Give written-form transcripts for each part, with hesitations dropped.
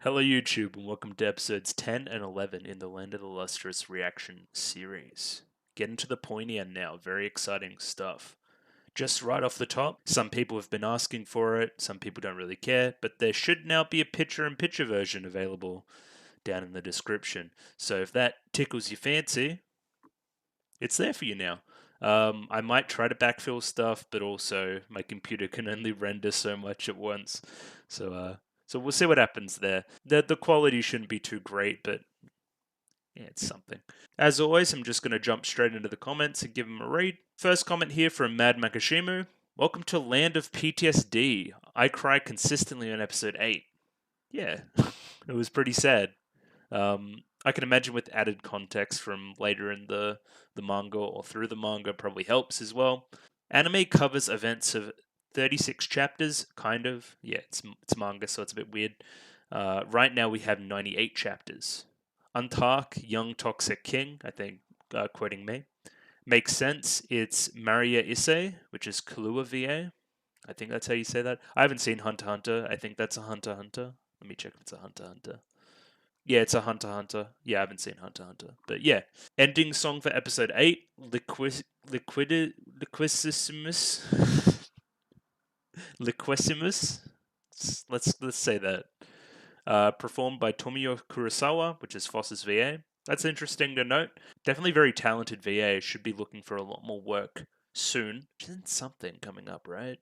Hello YouTube and welcome to episodes 10 and 11 in the Land of the Lustrous reaction series. Getting to the pointy end now, very exciting stuff. Just right off the top, some people have been asking for it, some people don't really care, but there should now be a picture-in-picture version available down in the description. So if that tickles your fancy, it's there for you now. I might try to backfill stuff, but also my computer can only render so much at once. So we'll see what happens there. The quality shouldn't be too great, but yeah, it's something. As always, I'm just going to jump straight into the comments and give them a read. First comment here from Mad Makashimu. Welcome to Land of PTSD. I cry consistently on episode 8. Yeah, it was pretty sad. I can imagine with added context from later in the manga or through the manga probably helps as well. Anime covers events of 36 chapters, kind of. Yeah, it's manga, so it's a bit weird. Right now we have 98 chapters. Untark, Young Toxic King, I think, quoting me. Makes sense. It's Maria Issei, which is Kahlua VA. I think that's how you say that. I haven't seen Hunter x Hunter. I think that's a Hunter x Hunter. Let me check if it's a Hunter x Hunter. Yeah, it's a Hunter x Hunter. Yeah, I haven't seen Hunter x Hunter. But yeah. Ending song for episode 8, Liquissimus. Liquissimus. Let's say that. Performed by Tomoyo Kurosawa, which is Foss's VA. That's interesting to note. Definitely very talented VA. Should be looking for a lot more work soon. Isn't something coming up, right?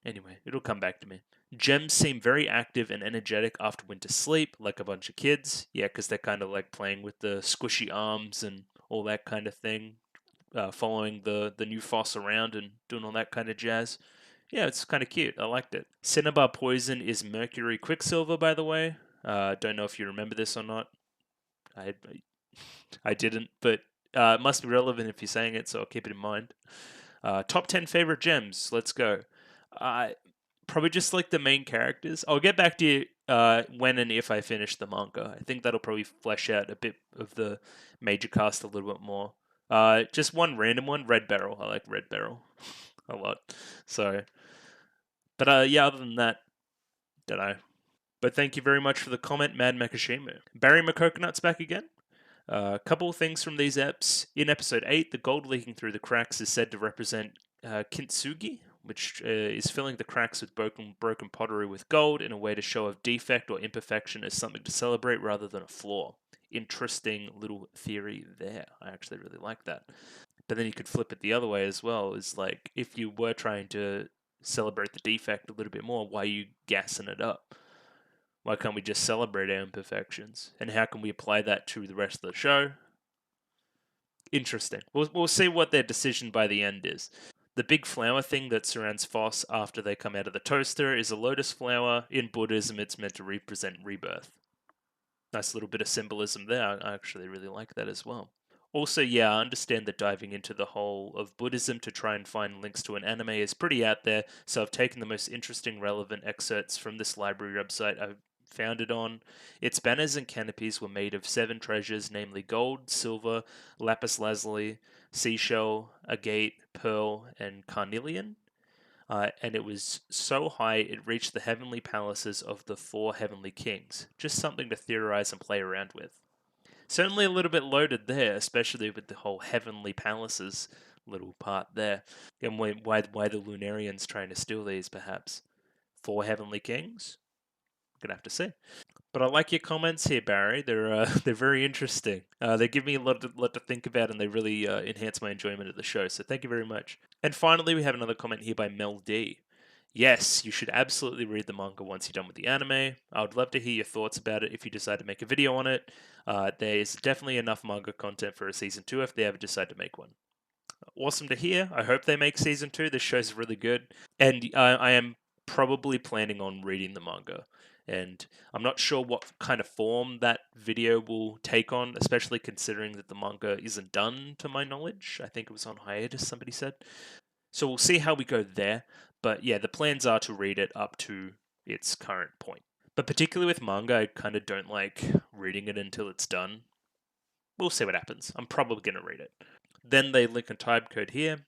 Anyway, it'll come back to me. Gems seem very active and energetic after winter sleep, like a bunch of kids. Yeah, because they're kind of like playing with the squishy arms and all that kind of thing, following the new Foss around and doing all that kind of jazz. Yeah, it's kind of cute. I liked it. Cinnabar Poison is Mercury Quicksilver, by the way. Don't know if you remember this or not. I didn't, but it must be relevant if you're saying it, so I'll keep it in mind. Top 10 favorite gems. Let's go. Probably just like the main characters. I'll get back to you when and if I finish the manga. I think that'll probably flesh out a bit of the major cast a little bit more. Just one random one, Red Barrel. I like Red Barrel a lot. So, but yeah, other than that, don't know. But thank you very much for the comment, Mad Makashimu. Barry McCoconut's back again. A couple of things from these eps. In episode 8, the gold leaking through the cracks is said to represent kintsugi, which is filling the cracks with broken pottery with gold in a way to show a defect or imperfection as something to celebrate rather than a flaw. Interesting little theory there. I actually really like that. But then you could flip it the other way as well. Is like, if you were trying to celebrate the defect a little bit more, why are you gassing it up? Why can't we just celebrate our imperfections? And how can we apply that to the rest of the show? Interesting. We'll see what their decision by the end is. The big flower thing that surrounds Foss after they come out of the toaster is a lotus flower. In Buddhism, it's meant to represent rebirth. Nice little bit of symbolism there. I actually really like that as well. Also, yeah, I understand that diving into the whole of Buddhism to try and find links to an anime is pretty out there, so I've taken the most interesting, relevant excerpts from this library website I've found it on. Its banners and canopies were made of 7 treasures, namely gold, silver, lapis lazuli, seashell, agate, pearl, and carnelian. And it was so high it reached the heavenly palaces of the 4 heavenly kings. Just something to theorize and play around with. Certainly a little bit loaded there, especially with the whole heavenly palaces little part there. And why the Lunarians trying to steal these, perhaps? 4 heavenly kings? Gonna have to see. But I like your comments here, Barry. They're they're very interesting. They give me a lot to think about, and they really enhance my enjoyment of the show. So thank you very much. And finally, we have another comment here by Mel D. Yes, you should absolutely read the manga once you're done with the anime. I would love to hear your thoughts about it if you decide to make a video on it. There's definitely enough manga content for a season 2 if they ever decide to make one. Awesome to hear. I hope they make season 2. This show's really good. And I am probably planning on reading the manga. And I'm not sure what kind of form that video will take on, especially considering that the manga isn't done to my knowledge. I think it was on hiatus, somebody said. So we'll see how we go there. But yeah, the plans are to read it up to its current point. But particularly with manga, I kind of don't like reading it until it's done. We'll see what happens. I'm probably going to read it. Then they link a time code here.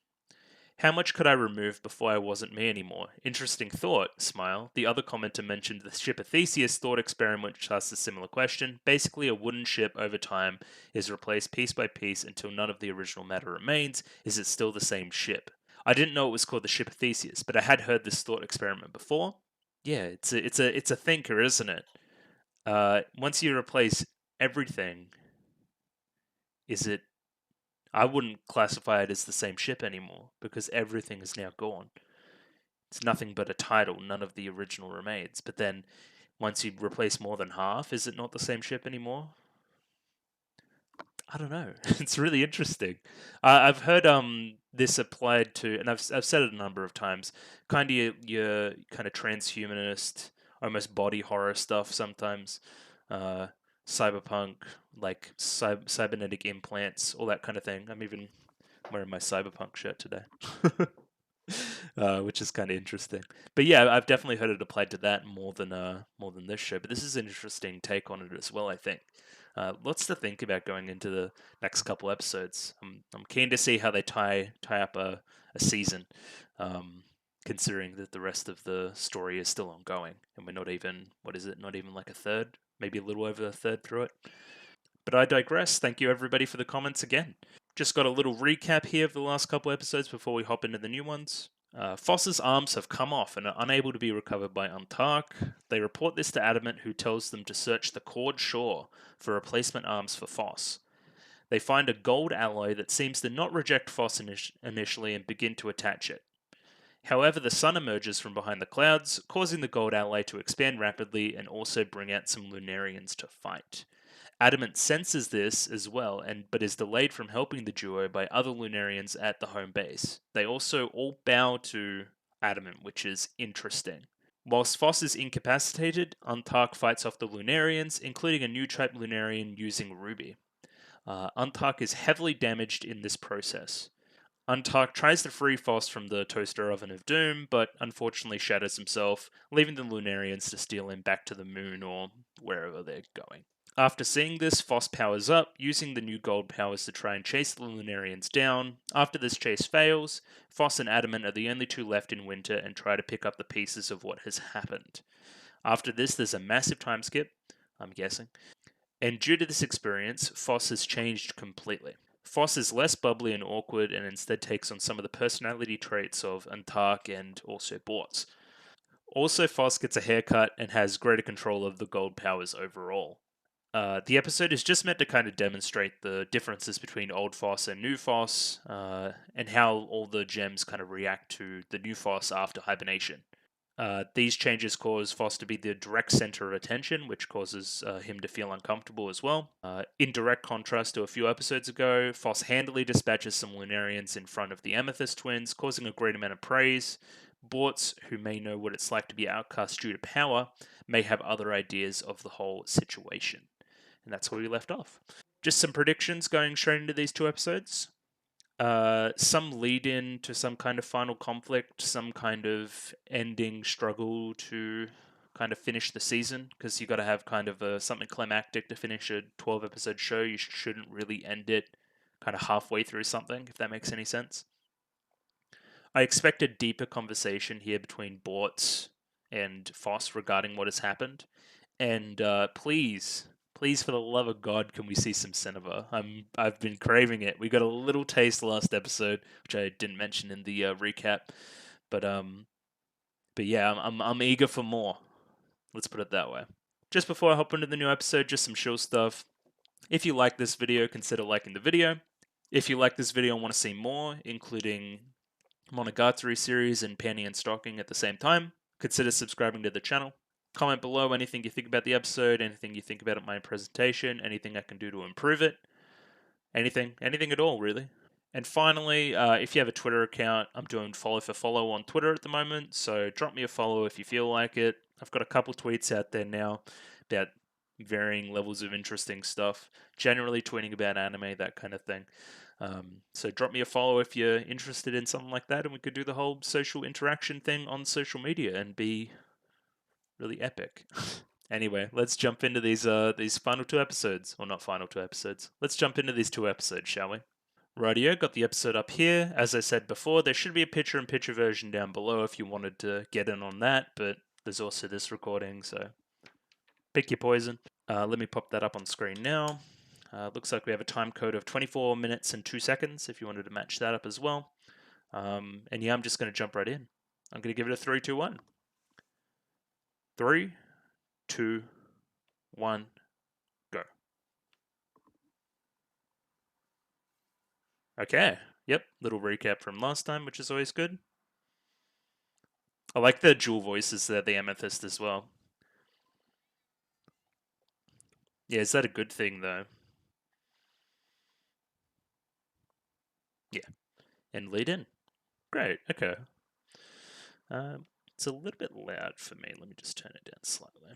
How much could I remove before I wasn't me anymore? Interesting thought, smile. The other commenter mentioned the ship of Theseus thought experiment, which asks a similar question. Basically, a wooden ship over time is replaced piece by piece until none of the original matter remains. Is it still the same ship? I didn't know it was called the ship of Theseus, but I had heard this thought experiment before. Yeah, it's a thinker, isn't it? Once you replace everything, is it? I wouldn't classify it as the same ship anymore because everything is now gone. It's nothing but a title. None of the original remains. But then, once you replace more than half, is it not the same ship anymore? I don't know. It's really interesting. I've heard this applied to, and I've said it a number of times. Kind of your kind of transhumanist, almost body horror stuff sometimes. Uh, Cyberpunk, like cybernetic implants, all that kind of thing. I'm even wearing my cyberpunk shirt today. Which is kind of interesting. But yeah, I've definitely heard it applied to that more than this show. But this is an interesting take on it as well. I think lots to think about going into the next couple episodes. I'm keen to see how they tie up a season, considering that the rest of the story is still ongoing, and we're not even not even like a third, maybe a little over a third through it. But I digress. Thank you everybody for the comments again. Just got a little recap here of the last couple episodes before we hop into the new ones. Foss's arms have come off and are unable to be recovered by Antark. They report this to Adamant, who tells them to search the Cord shore for replacement arms for Foss. They find a gold alloy that seems to not reject Foss initially and begin to attach it. However, the sun emerges from behind the clouds, causing the gold alloy to expand rapidly and also bring out some Lunarians to fight. Adamant senses this as well, but is delayed from helping the duo by other Lunarians at the home base. They also all bow to Adamant, which is interesting. Whilst Foss is incapacitated, Antark fights off the Lunarians, including a new type Lunarian using Ruby. Antark is heavily damaged in this process. Antark tries to free Foss from the toaster oven of doom, but unfortunately shatters himself, leaving the Lunarians to steal him back to the moon or wherever they're going. After seeing this, Foss powers up, using the new gold powers to try and chase the Lunarians down. After this chase fails, Foss and Adamant are the only two left in winter and try to pick up the pieces of what has happened. After this, there's a massive time skip, I'm guessing, and due to this experience, Foss has changed completely. Foss is less bubbly and awkward and instead takes on some of the personality traits of Antark and also Bortz. Also, Foss gets a haircut and has greater control of the gold powers overall. The episode is just meant to kind of demonstrate the differences between old Foss and new Foss, and how all the gems kind of react to the new Foss after hibernation. These changes cause Foss to be the direct center of attention, which causes him to feel uncomfortable as well. In direct contrast to a few episodes ago, Foss handily dispatches some Lunarians in front of the Amethyst twins, causing a great amount of praise. Bortz, who may know what it's like to be outcast due to power, may have other ideas of the whole situation. And that's where we left off. Just some predictions going straight into these two episodes. Some lead in to some kind of final conflict, some kind of ending struggle to kind of finish the season, because you got to have kind of something climactic to finish a 12 episode show. You shouldn't really end it kind of halfway through something, if that makes any sense. I expect a deeper conversation here between Bortz and Foss regarding what has happened. And please, for the love of God, can we see some Cineva? I've been craving it. We got a little taste last episode, which I didn't mention in the recap, but yeah, I'm eager for more. Let's put it that way. Just before I hop into the new episode, just some chill stuff. If you like this video, consider liking the video. If you like this video and want to see more, including Monogatari series and Panty and Stocking at the same time, consider subscribing to the channel. Comment below anything you think about the episode, anything you think about my presentation, anything I can do to improve it. Anything at all, really. And finally, if you have a Twitter account, I'm doing follow for follow on Twitter at the moment, so drop me a follow if you feel like it. I've got a couple tweets out there now about varying levels of interesting stuff, generally tweeting about anime, that kind of thing. So drop me a follow if you're interested in something like that, and we could do the whole social interaction thing on social media and be really epic. Anyway, let's jump into these final two episodes, or not final two episodes. Let's jump into these two episodes, shall we? Rightio, got the episode up here. As I said before, there should be a picture-in-picture version down below if you wanted to get in on that, but there's also this recording, so pick your poison. Let me pop that up on screen now. Looks like we have a time code of 24 minutes and 2 seconds if you wanted to match that up as well. And yeah, I'm just going to jump right in. I'm going to give it a 3, 2, 1. 3, 2, 1, go. Okay. Yep. Little recap from last time, which is always good. I like the dual voices there, the Amethyst as well. Yeah, is that a good thing though? Yeah. And lead in. Great. Okay. It's a little bit loud for me. Let me just turn it down slightly.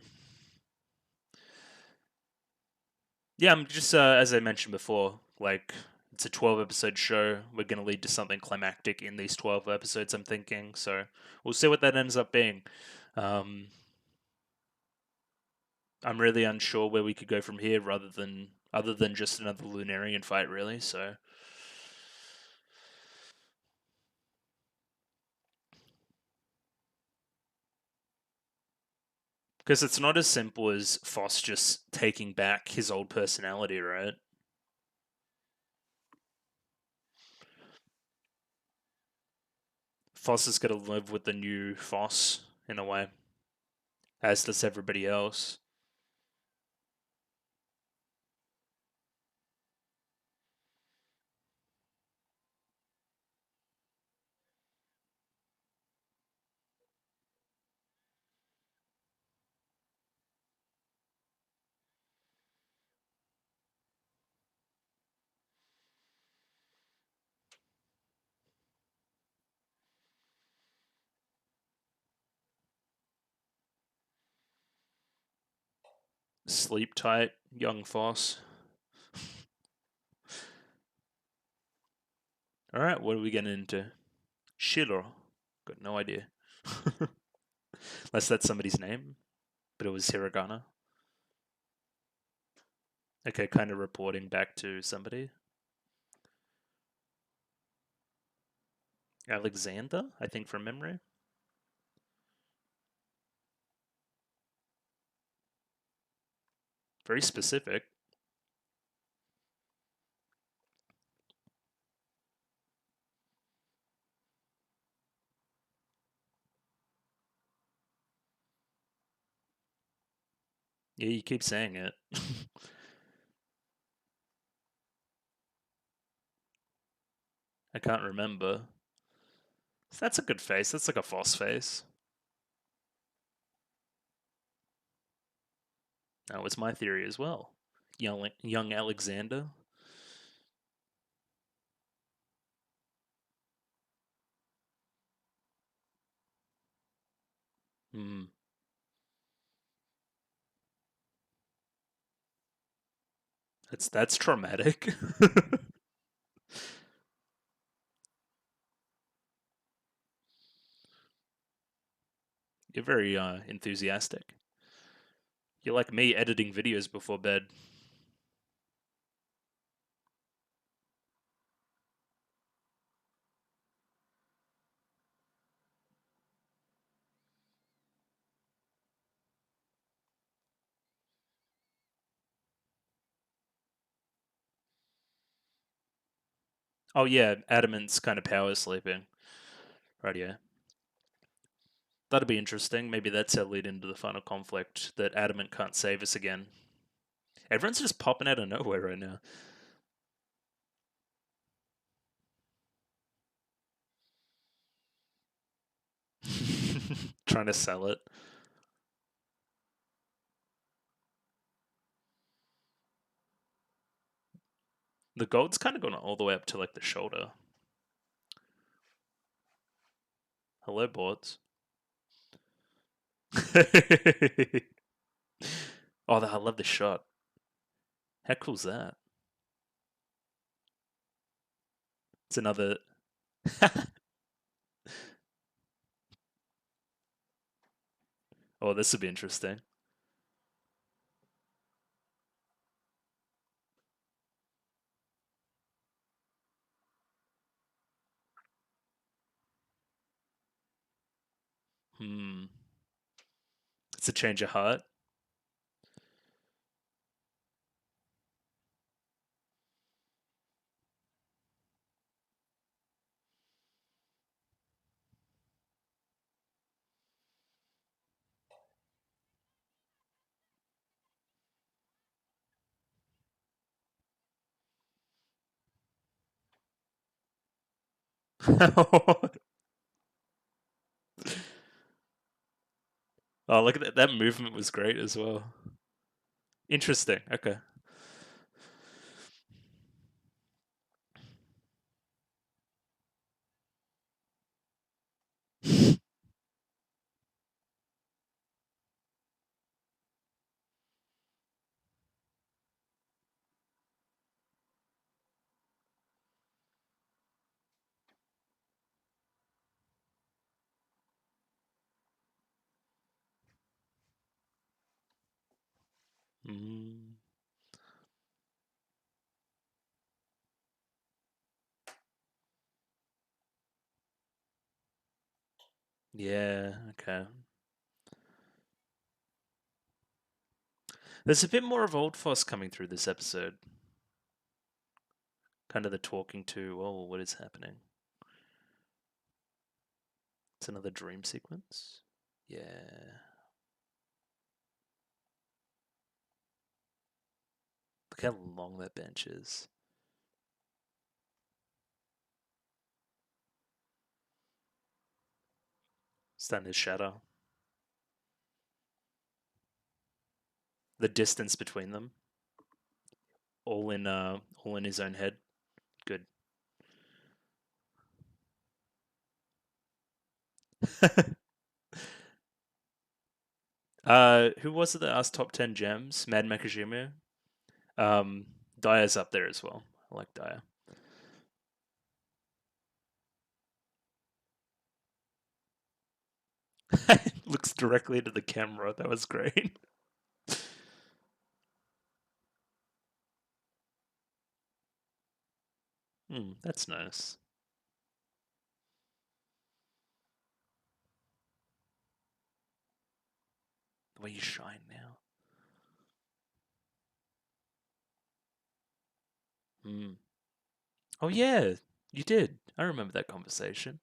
Yeah, I'm just, as I mentioned before, like, it's a 12 episode show. We're going to lead to something climactic in these 12 episodes, I'm thinking. So we'll see what that ends up being. I'm really unsure where we could go from here other than just another Lunarian fight, really. So. Because it's not as simple as Foss just taking back his old personality, right? Foss is going to live with the new Foss, in a way, as does everybody else. Sleep tight, young Foss. Alright, what are we getting into? Shiro. Got no idea. Unless that's somebody's name, but it was hiragana. Okay, kind of reporting back to somebody. Alexander, I think from memory. Very specific. Yeah, you keep saying it. I can't remember. That's a good face. That's like a Foss face. That was my theory as well. Young Alexander. Hmm. That's traumatic. You're very enthusiastic. You're like me editing videos before bed. Oh yeah, Adamant's kind of power sleeping. Right, yeah. That'd be interesting. Maybe that's our lead into the final conflict, that Adamant can't save us again. Everyone's just popping out of nowhere right now. Trying to sell it. The gold's kind of gone all the way up to like the shoulder. Hello, boards. Oh, I love the shot. How cool's that? It's another. Oh, this would be interesting. It's a change of heart. Oh, look at that. That movement was great as well. Interesting. Okay. Mm, yeah, okay. There's a bit more of Old Foss coming through this episode. Kind of the talking to, oh, what is happening? It's another dream sequence. Yeah. Look how long that bench is. Starting to shatter. The distance between them, all in his own head. Good. Who was it that asked top 10 gems? Mad Makajima. Um, Daya's up there as well. I like Daya. Looks directly into the camera. That was great. That's nice. The way you shine now. Mm. Oh yeah, you did. I remember that conversation.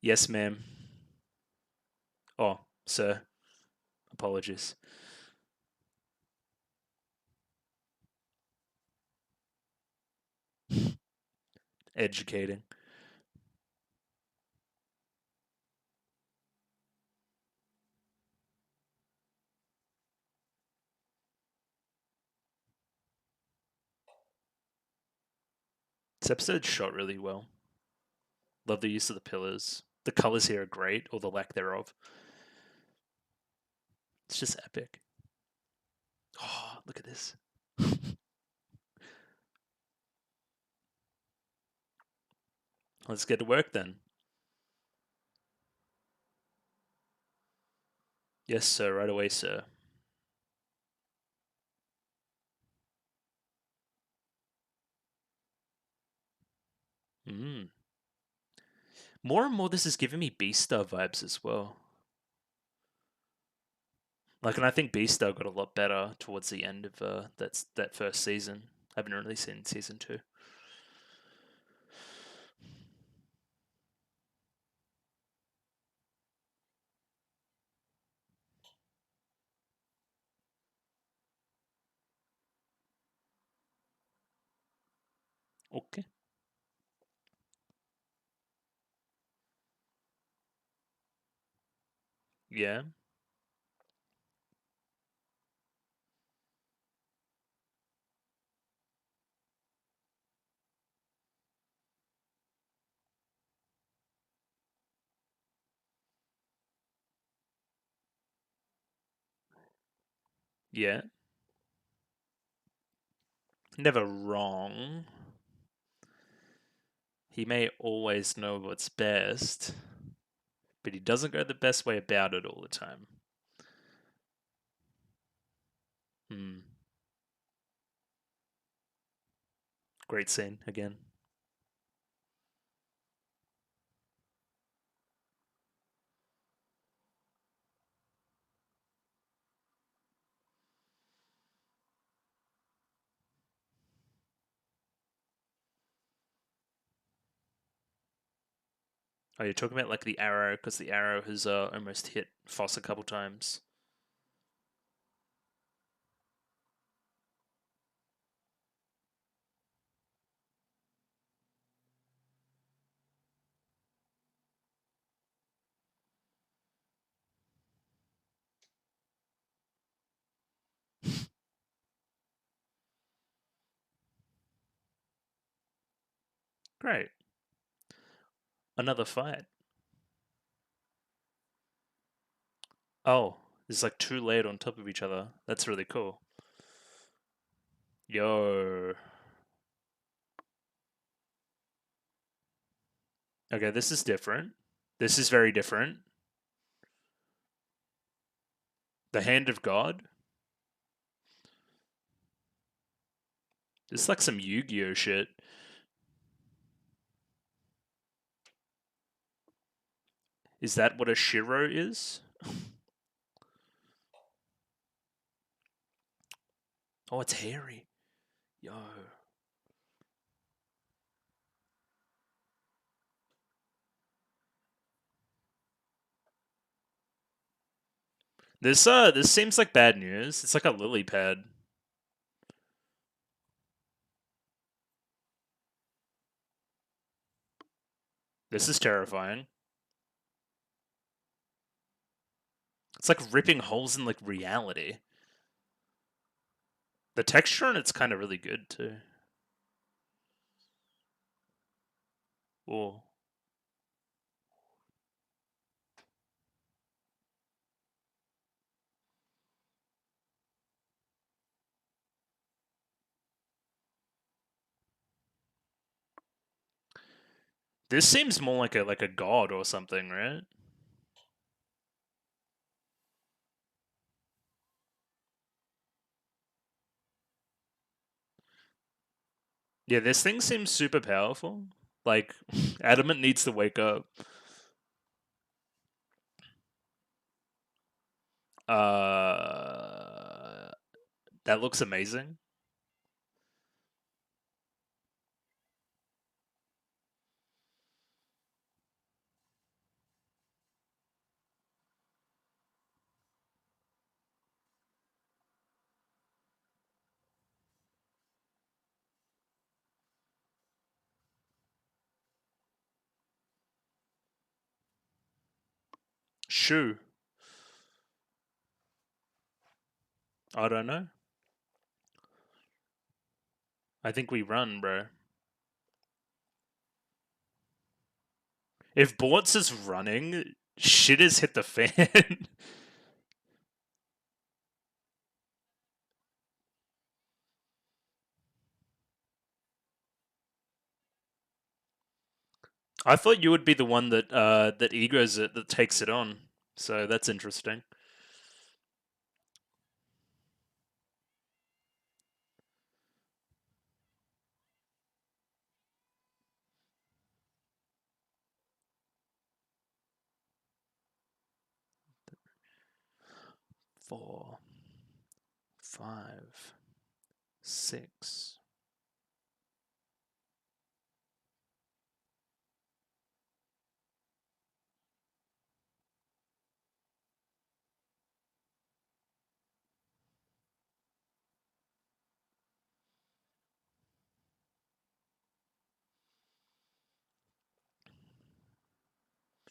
Yes, ma'am. Oh, sir. Apologies. Educating. This episode shot really well. Love the use of the pillars. The colors here are great, or the lack thereof. It's just epic. Oh, look at this. Let's get to work then. Yes, sir. Right away, sir. Mm. More and more, this is giving me Beastar vibes as well. Like, and I think Beastar got a lot better towards the end of that first season. I haven't really seen season 2. Okay. Yeah. Yeah. Never wrong. He may always know what's best, but he doesn't go the best way about it all the time. Hmm. Great scene again. Oh, you're talking about like the arrow, because the arrow has almost hit Foss a couple times. Great. Another fight. Oh, it's like two layered on top of each other. That's really cool. Yo. Okay, this is different. This is very different. The Hand of God. It's like some Yu-Gi-Oh shit. Is that what a Shiro is? Oh, it's hairy. Yo. This seems like bad news. It's like a lily pad. This is terrifying. It's like ripping holes in like reality. The texture on it's kind of really good too. Oh. This seems more like a god or something, right? Yeah, this thing seems super powerful. Like Adamant needs to wake up. Uh that looks amazing. Shoo. I don't know. I think we run, bro. If Bortz is running, shit has hit the fan. I thought you would be the one that egos it, that takes it on. So that's interesting. Four, five, six.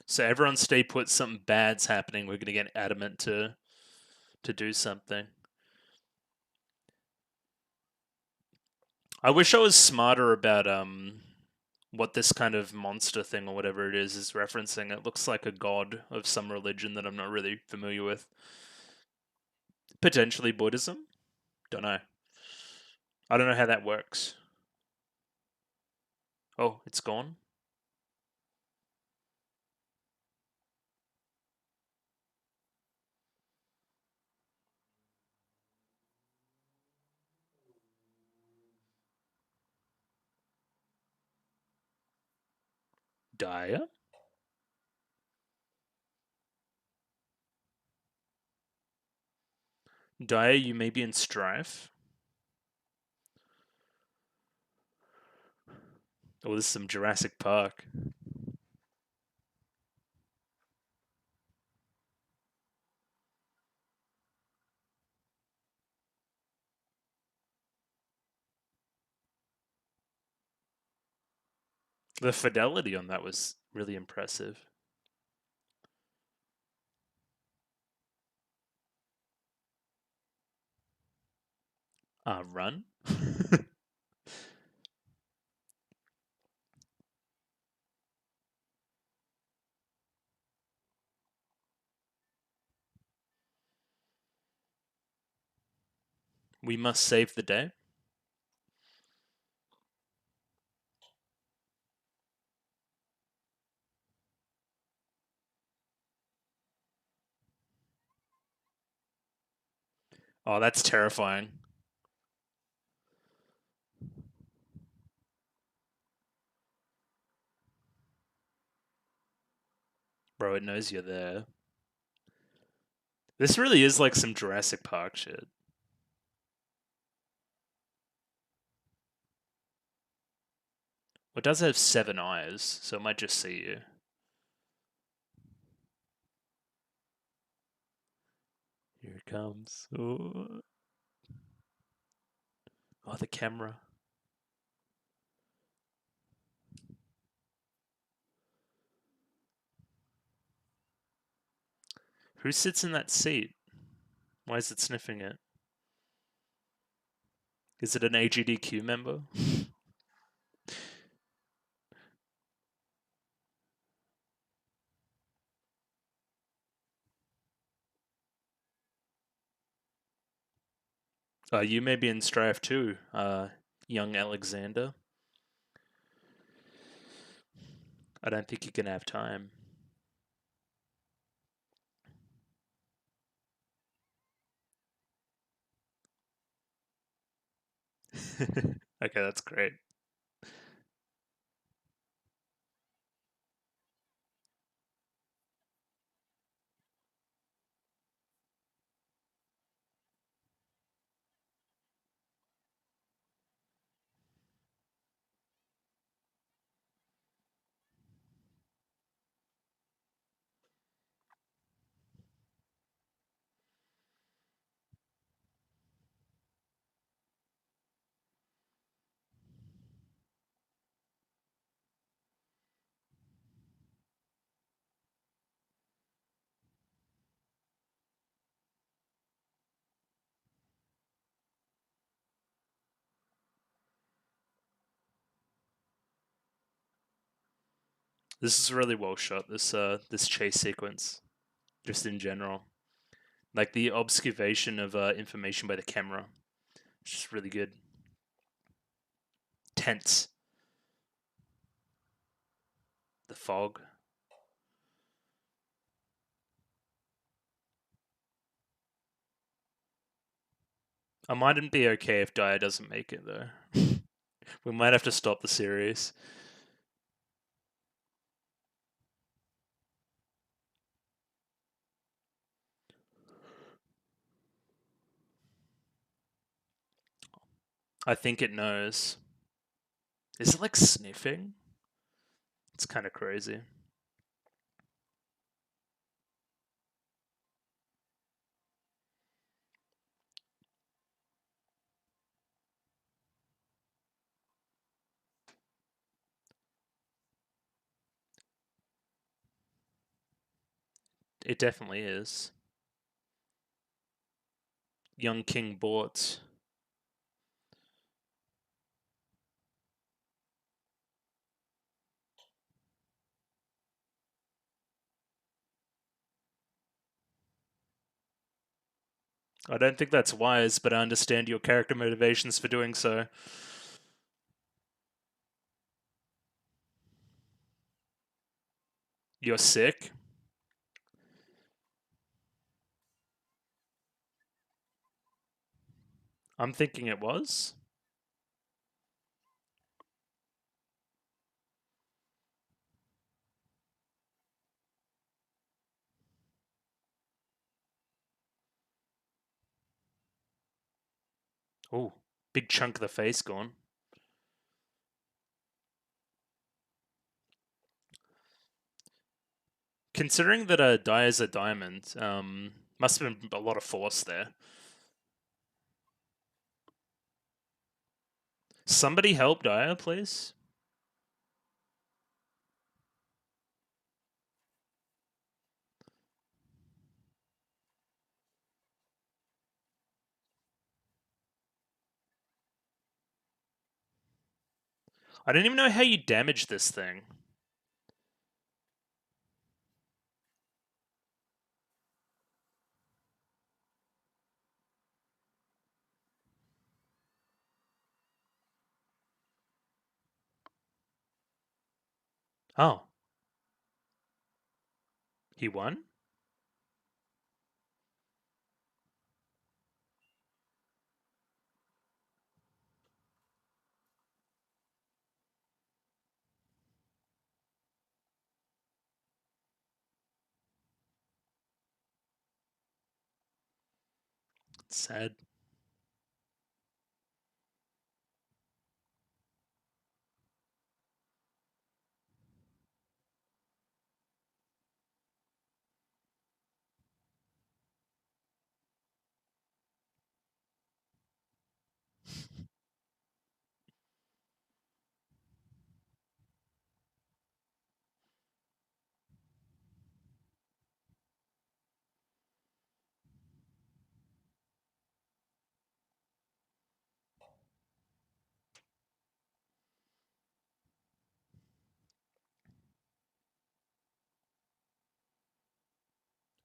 So everyone stay put. Something bad's happening. We're gonna get Adamant to do something. I wish I was smarter about what this kind of monster thing or whatever it is referencing. It looks like a god of some religion that I'm not really familiar with. Potentially Buddhism. Don't know. I don't know how that works. Oh, it's gone. Daya? Daya, you may be in strife. Oh, this is some Jurassic Park. The fidelity on that was really impressive. Run? We must save the day. Oh, that's terrifying. Bro, it knows you're there. This really is like some Jurassic Park shit. Well, it does have 7 eyes, so it might just see you. Here it comes. Oh, the camera. Who sits in that seat? Why is it sniffing it? Is it an AGDQ member? You may be in strife too, young Alexander. I don't think you can have time. Okay, that's great. This is really well shot. This chase sequence, just in general, like the obscuration of information by the camera, it's just really good. Tense. The fog. I mightn't be okay if Daya doesn't make it though. We might have to stop the series. I think it knows. Is it like sniffing? It's kind of crazy. It definitely is. Young King bought. I don't think that's wise, but I understand your character motivations for doing so. You're sick? I'm thinking it was. Oh, big chunk of the face gone. Considering that a die is a diamond, must have been a lot of force there. Somebody help Daya, please. I don't even know how you damage this thing. Oh, he won? It's sad.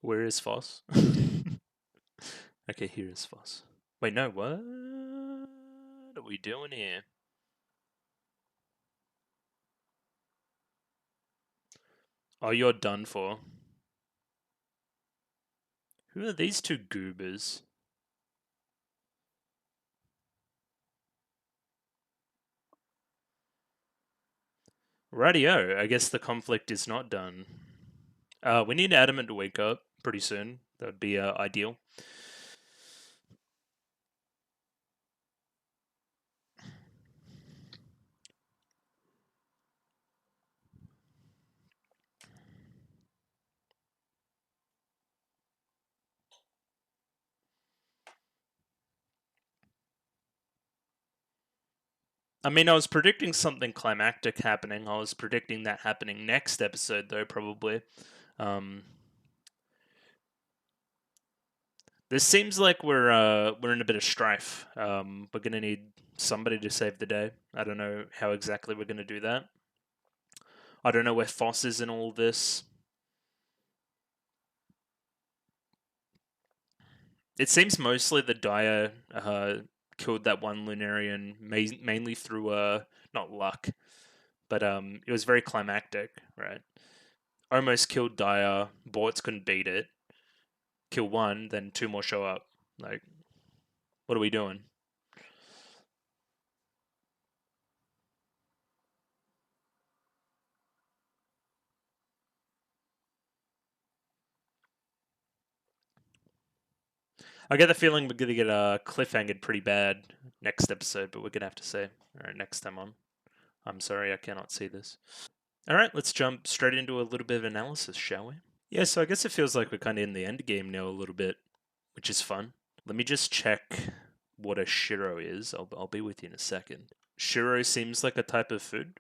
Where is Foss? Okay, here is Foss. Wait, no, what are we doing here? Oh, you're done for. Who are these two goobers? Rightio, I guess the conflict is not done. We need Adamant to wake up pretty soon. That would be ideal. I mean, I was predicting something climactic happening. I was predicting that happening next episode, though, probably. Um, this seems like we're in a bit of strife. We're gonna need somebody to save the day. I don't know how exactly we're gonna do that. I don't know where Foss is in all this. It seems mostly the Daya killed that one Lunarian mainly through not luck, but it was very climactic, right? Almost killed Daya. Borts couldn't beat it. Kill one, then two more show up. Like, what are we doing? I get the feeling we're gonna get cliffhangered pretty bad next episode, but we're gonna have to say. All right, next time on. I'm sorry, I cannot see this. All right, let's jump straight into a little bit of analysis, shall we? Yeah, so I guess it feels like we're kind of in the end game now a little bit, which is fun. Let me just check what a Shiro is. I'll be with you in a second. Shiro seems like a type of food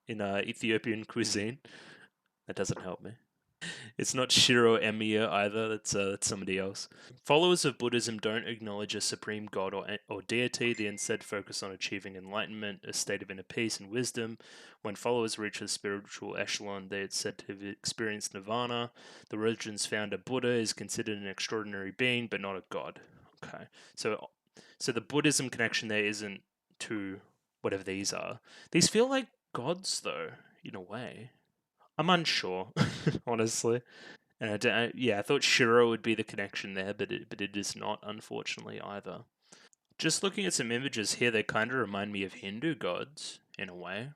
in Ethiopian cuisine. That doesn't help me. It's not Shiro Emir either. That's somebody else. Followers of Buddhism don't acknowledge a supreme god or deity. They instead focus on achieving enlightenment, a state of inner peace and wisdom. When followers reach a spiritual echelon, they are said to have experienced nirvana. The religion's founder, Buddha, is considered an extraordinary being, but not a god. Okay, so the Buddhism connection there isn't to whatever these are. These feel like gods, though, in a way. I'm unsure, honestly. And yeah, I thought Shiro would be the connection there, but it is not, unfortunately, either. Just looking at some images here, they kind of remind me of Hindu gods in a way,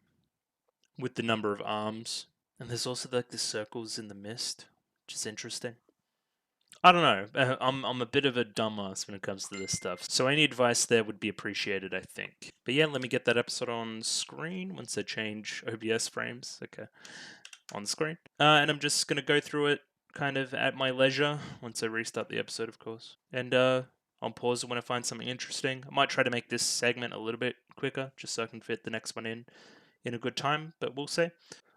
with the number of arms. And there's also like the circles in the mist, which is interesting. I don't know. I'm a bit of a dumbass when it comes to this stuff. So any advice there would be appreciated, I think. But yeah, let me get that episode on screen once I change OBS frames. Okay, on screen. And I'm just gonna go through it kind of at my leisure once I restart the episode, of course. And I'll pause it when I find something interesting. I might try to make this segment a little bit quicker, just so I can fit the next one in a good time. But we'll see.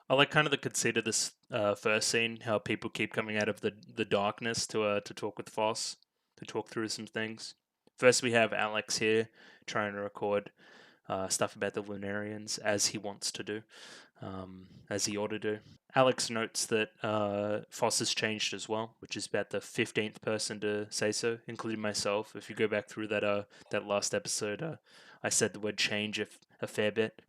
I like kind of the conceit of this first scene, how people keep coming out of the darkness to talk with Foss, to talk through some things. First, we have Alex here trying to record stuff about the Lunarians as he wants to do, as he ought to do. Alex notes that Foss has changed as well, which is about the 15th person to say so, including myself. If you go back through that last episode, I said the word change a fair bit.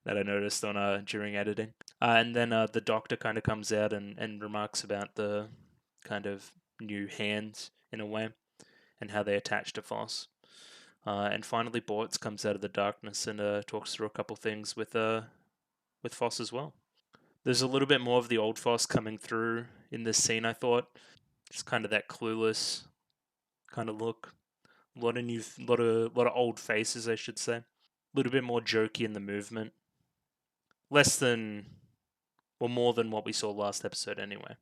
That I noticed on during editing. And then the doctor kind of comes out and remarks about the kind of new hands in a way and how they attach to Foss. And finally, Bortz comes out of the darkness and talks through a couple things with Foss as well. There's a little bit more of the old Foss coming through in this scene, I thought. It's kind of that clueless kind of look. A lot of old faces, I should say. A little bit more jokey in the movement. Less than, well, more than what we saw last episode anyway.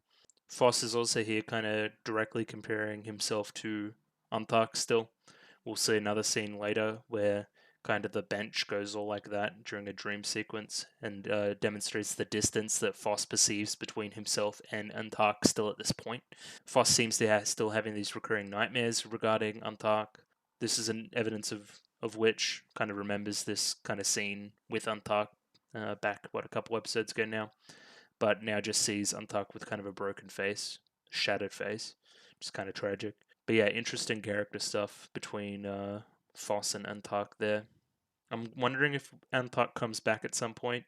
Foss is also here kind of directly comparing himself to Unthark still. We'll see another scene later where kind of the bench goes all like that during a dream sequence and demonstrates the distance that Foss perceives between himself and Unthark still at this point. Foss seems to still having these recurring nightmares regarding Unthark. This is an evidence of which kind of remembers this kind of scene with Unthark back, a couple episodes ago now, but now just sees Unthark with kind of a broken face, shattered face, which is kind of tragic. But yeah, interesting character stuff between Foss and Unthark there. I'm wondering if Unthark comes back at some point.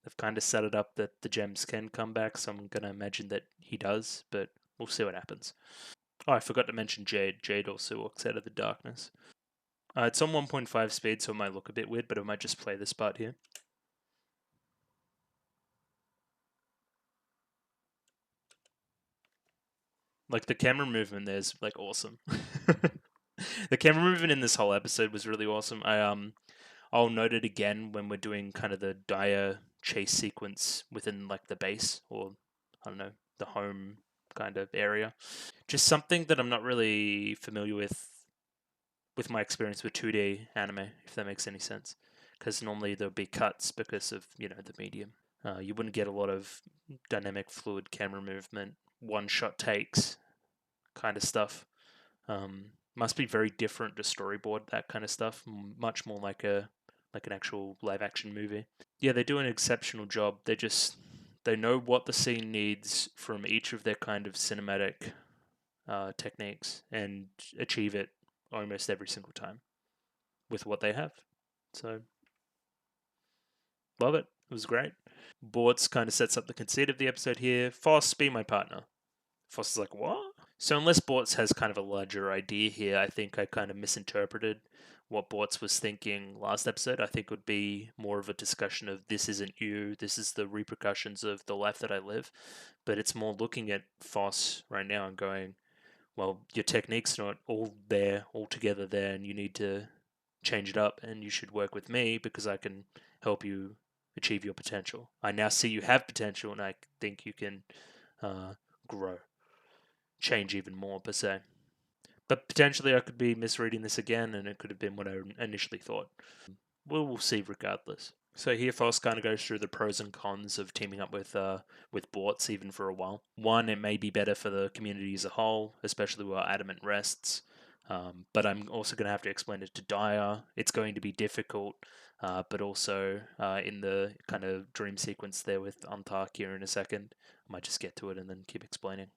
They've kind of set it up that the gems can come back, so I'm going to imagine that he does, but we'll see what happens. Oh, I forgot to mention Jade. Jade also walks out of the darkness. It's on 1.5 speed, so it might look a bit weird, but I might just play this part here. Like the camera movement there's like awesome. The camera movement in this whole episode was really awesome. I'll note it again when we're doing kind of the dire chase sequence within like the base, or I don't know, the home kind of area. Just something that I'm not really familiar with my experience with 2D anime, if that makes any sense. Because normally there'll be cuts because of the medium. You wouldn't get a lot of dynamic fluid camera movement, one shot takes kind of stuff. Must be very different to storyboard that kind of stuff. Much more like an actual live action movie. Yeah, they do an exceptional job. They know what the scene needs from each of their kind of cinematic techniques and achieve it almost every single time with what they have. So love it. It was great. Bortz kind of sets up the conceit of the episode here. Foss, be my partner. Foss is like, what? So unless Bortz has kind of a larger idea here, I think I kind of misinterpreted what Bortz was thinking last episode. I think it would be more of a discussion of this isn't you, this is the repercussions of the life that I live. But it's more looking at Foss right now and going, well, your technique's not all there, all together there, and you need to change it up, and you should work with me because I can help you achieve your potential. I now see you have potential, and I think you can grow, change even more, per se. But potentially I could be misreading this again, and it could have been what I initially thought. We'll see regardless. So here Foss kind of goes through the pros and cons of teaming up with Bortz even for a while. One, it may be better for the community as a whole, especially while Adamant rests. But I'm also going to have to explain it to Dyer. It's going to be difficult, but also in the kind of dream sequence there with Unthark here in a second, I might just get to it and then keep explaining.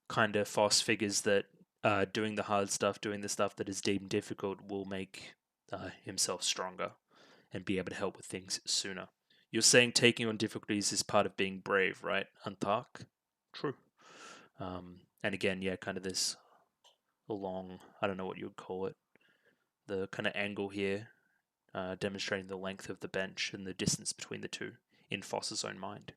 Kind of Foss figures that doing the hard stuff, doing the stuff that is deemed difficult, will make himself stronger and be able to help with things sooner. You're saying taking on difficulties is part of being brave, right, Unthark? True. And again, yeah, kind of this long, I don't know what you would call it, the kind of angle here, demonstrating the length of the bench and the distance between the two in Foss's own mind.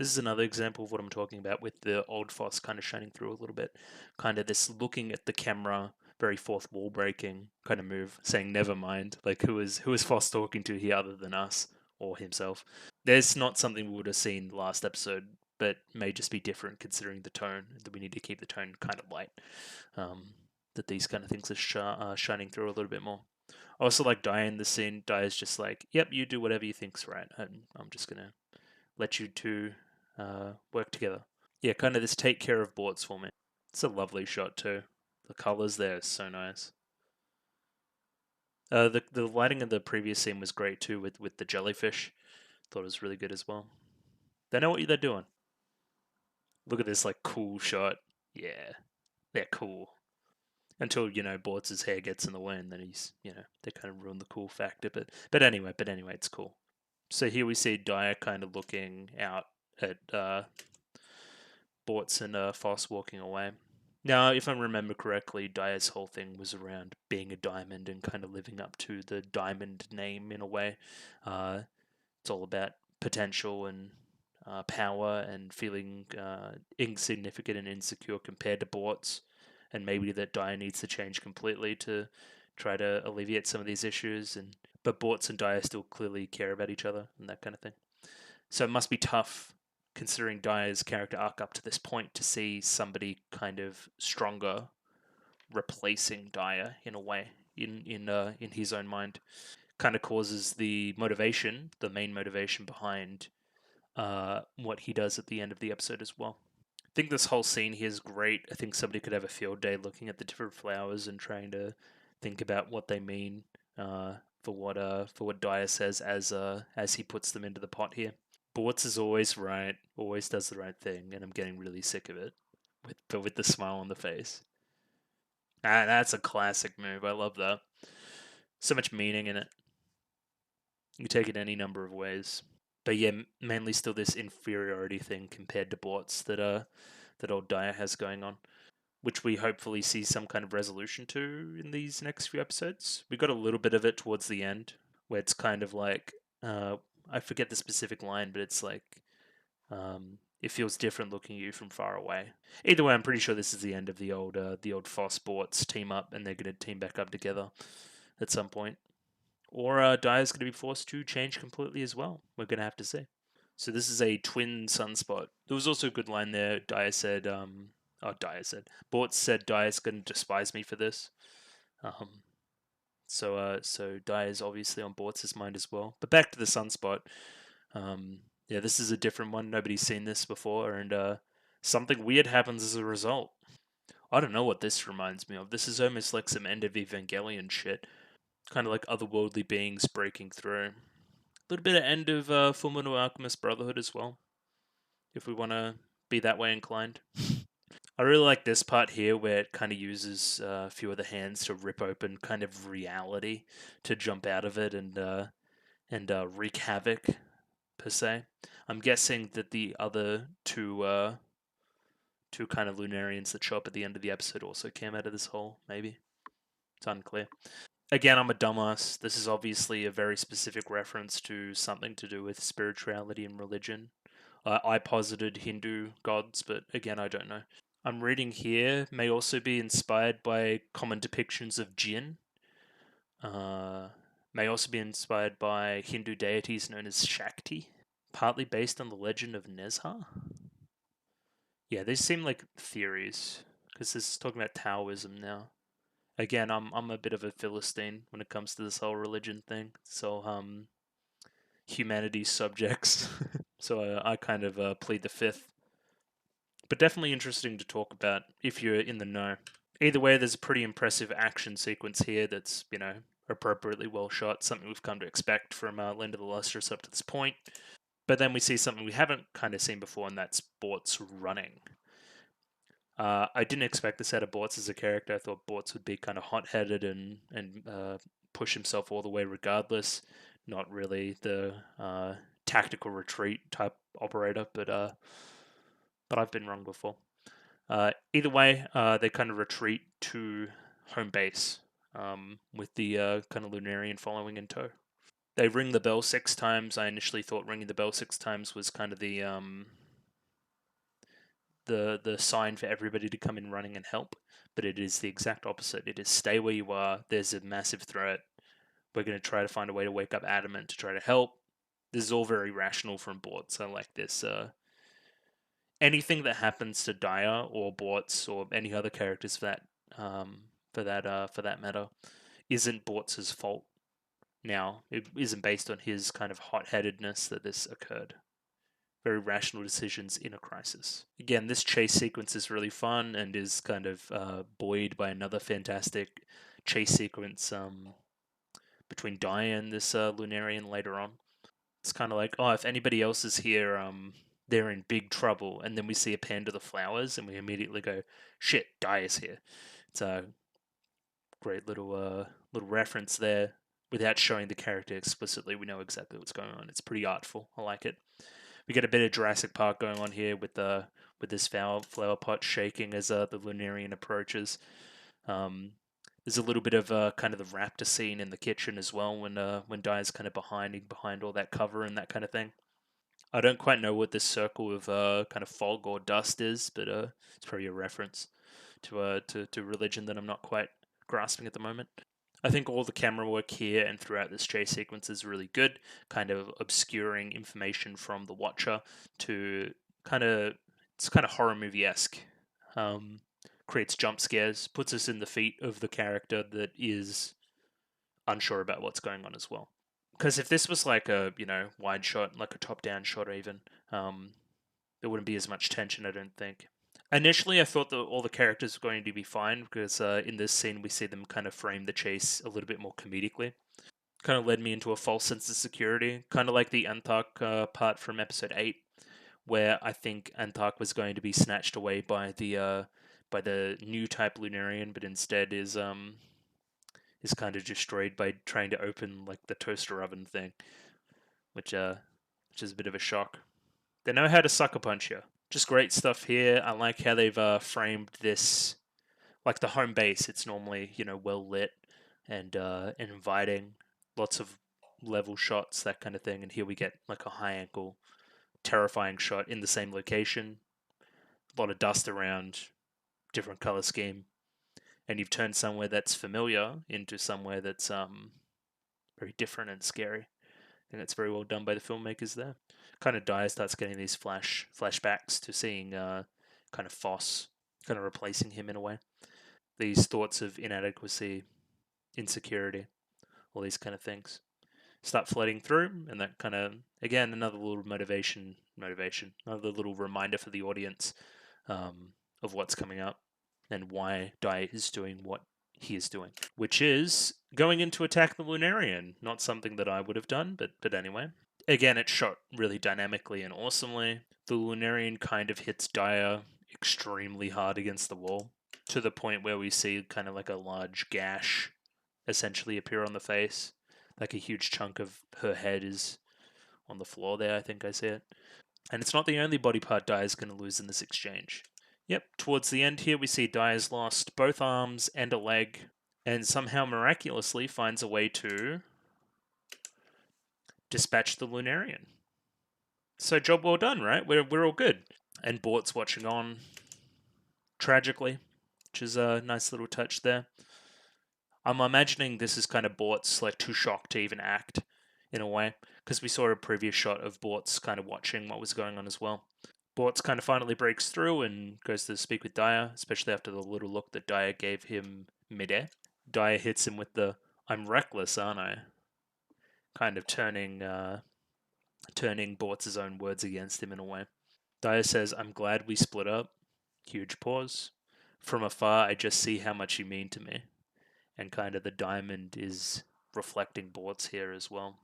This is another example of what I'm talking about with the old Foss kind of shining through a little bit. Kind of this looking at the camera, very fourth wall breaking kind of move, saying never mind. Like who is Foss talking to here other than us or himself? There's not something we would have seen last episode, but may just be different considering the tone. That we need to keep the tone kind of light. That these kind of things are shining through a little bit more. I also like Dai in the scene. Dai is just like, yep, you do whatever you think's right. I'm just gonna let you two work together. Yeah, kind of this take care of boards for me. It's a lovely shot too. The colors there are so nice. The lighting of the previous scene was great too with the jellyfish. Thought it was really good as well. They know what they're doing. Look at this like cool shot. Yeah, they're cool. Until Bortz's hair gets in the way, and then they kind of ruin the cool factor. But anyway, it's cool. So here we see Dyer kind of looking out at Bortz and Foss walking away. Now, if I remember correctly, Dyer's whole thing was around being a diamond and kind of living up to the diamond name in a way. It's all about potential and power and feeling insignificant and insecure compared to Bortz, and maybe that Dyer needs to change completely to try to alleviate some of these issues. But Bortz and Dyer still clearly care about each other and that kind of thing. So it must be tough considering Dyer's character arc up to this point to see somebody kind of stronger replacing Dyer in a way in his own mind. Kind of causes the main motivation behind what he does at the end of the episode as well. I think this whole scene here is great. I think somebody could have a field day looking at the different flowers and trying to think about what they mean for what Dyer says as he puts them into the pot here. Bortz is always right, always does the right thing, and I'm getting really sick of it. With the smile on the face. That's a classic move. I love that. So much meaning in it. You take it any number of ways. But yeah, mainly still this inferiority thing compared to Bortz that old Dyer has going on, which we hopefully see some kind of resolution to in these next few episodes. We got a little bit of it towards the end, where it's kind of like I forget the specific line, but it's like it feels different looking at you from far away. Either way, I'm pretty sure this is the end of the old Foss Bortz team up, and they're going to team back up together at some point. Or Dyer's going to be forced to change completely as well. We're going to have to see. So this is a twin sunspot. There was also a good line there. Bortz said Dyer's going to despise me for this. So Dyer's obviously on Bortz's mind as well. But back to the sunspot. Yeah, this is a different one. Nobody's seen this before, and something weird happens as a result. I don't know what this reminds me of. This is almost like some end of Evangelion shit. Kind of like otherworldly beings breaking through. A little bit of end of Fullmetal Alchemist Brotherhood as well, if we want to be that way inclined. I really like this part here where it kind of uses a few of the hands to rip open kind of reality to jump out of it and wreak havoc, per se. I'm guessing that the other two kind of Lunarians that show up at the end of the episode also came out of this hole, maybe. It's unclear. Again, I'm a dumbass. This is obviously a very specific reference to something to do with spirituality and religion. I posited Hindu gods, but again, I don't know. I'm reading here may also be inspired by common depictions of jinn. May also be inspired by Hindu deities known as Shakti, partly based on the legend of Nezha. Yeah, these seem like theories because this is talking about Taoism now. Again, I'm a bit of a philistine when it comes to this whole religion thing. So humanities subjects. So I kind of plead the fifth. But definitely interesting to talk about if you're in the know. Either way, there's a pretty impressive action sequence here that's, appropriately well shot, something we've come to expect from Land of the Lustrous up to this point. But then we see something we haven't kind of seen before, and that's Bortz running. I didn't expect this out of Bortz as a character. I thought Bortz would be kind of hot-headed and push himself all the way regardless. Not really the tactical retreat type operator, but I've been wrong before. Either way, they kind of retreat to home base with the kind of Lunarian following in tow. They ring the bell 6 times. I initially thought ringing the bell 6 times was kind of the the sign for everybody to come in running and help, but it is the exact opposite. It is stay where you are. There's a massive threat. We're going to try to find a way to wake up Adamant to try to help. This is all very rational from Bortz. I like this. Anything that happens to Daya or Bortz or any other characters for that matter isn't Bortz's fault. Now, it isn't based on his kind of hot-headedness that this occurred. Very rational decisions in a crisis. Again, this chase sequence is really fun and is kind of buoyed by another fantastic chase sequence between Daya and this Lunarian later on. It's kind of like, oh, if anybody else is here, they're in big trouble. And then we see a pan to the flowers, and we immediately go, shit, Daya's here. It's a great little reference there. Without showing the character explicitly, we know exactly what's going on. It's pretty artful. I like it. We get a bit of Jurassic Park going on here with this flower pot shaking as the Lunarian approaches. There's a little bit of kind of the raptor scene in the kitchen as well when Daya's kind of behind all that cover and that kind of thing. I don't quite know what this circle of kind of fog or dust is, but it's probably a reference to religion that I'm not quite grasping at the moment. I think all the camera work here and throughout this chase sequence is really good, kind of obscuring information from the watcher to it's kind of horror movie-esque. Creates jump scares, puts us in the feet of the character that is unsure about what's going on as well. Because if this was like a wide shot, like a top-down shot, even there wouldn't be as much tension, I don't think. Initially, I thought that all the characters were going to be fine because in this scene we see them kind of frame the chase a little bit more comedically. Kind of led me into a false sense of security, kind of like the Antark part from episode 8, where I think Antark was going to be snatched away by the new type Lunarian, but instead is kind of destroyed by trying to open like the toaster oven thing, which is a bit of a shock. They know how to sucker punch you. Just great stuff here. I like how they've framed this, like the home base. It's normally well lit and inviting, lots of level shots, that kind of thing. And here we get like a high angle, terrifying shot in the same location. A lot of dust around, different color scheme, and you've turned somewhere that's familiar into somewhere that's very different and scary. I think that's very well done by the filmmakers there. Kind of Dyer starts getting these flashbacks to seeing kind of Foss, kind of replacing him in a way. These thoughts of inadequacy, insecurity, all these kind of things start flooding through, and that kind of, again, another little motivation, another little reminder for the audience of what's coming up and why Dai is doing what he is doing, which is going in to attack the Lunarian. Not something that I would have done, but anyway. Again, it's shot really dynamically and awesomely. The Lunarian kind of hits Daya extremely hard against the wall, to the point where we see kind of like a large gash essentially appear on the face. Like a huge chunk of her head is on the floor there, I think I see it. And it's not the only body part Daya is going to lose in this exchange. Yep, towards the end here we see Daya's lost both arms and a leg, and somehow miraculously finds a way to dispatch the Lunarian. So job well done, right? We're all good. And Bort's watching on, tragically, which is a nice little touch there. I'm imagining this is kind of Bort's like too shocked to even act, in a way, because we saw a previous shot of Bort's kind of watching what was going on as well. Bort's kind of finally breaks through and goes to speak with Daya, especially after the little look that Daya gave him midair. Daya hits him with the "I'm reckless, aren't I?" kind of turning Bort's own words against him in a way. Daya says, "I'm glad we split up." Huge pause. "From afar, I just see how much you mean to me." And kind of the diamond is reflecting Bort's here as well.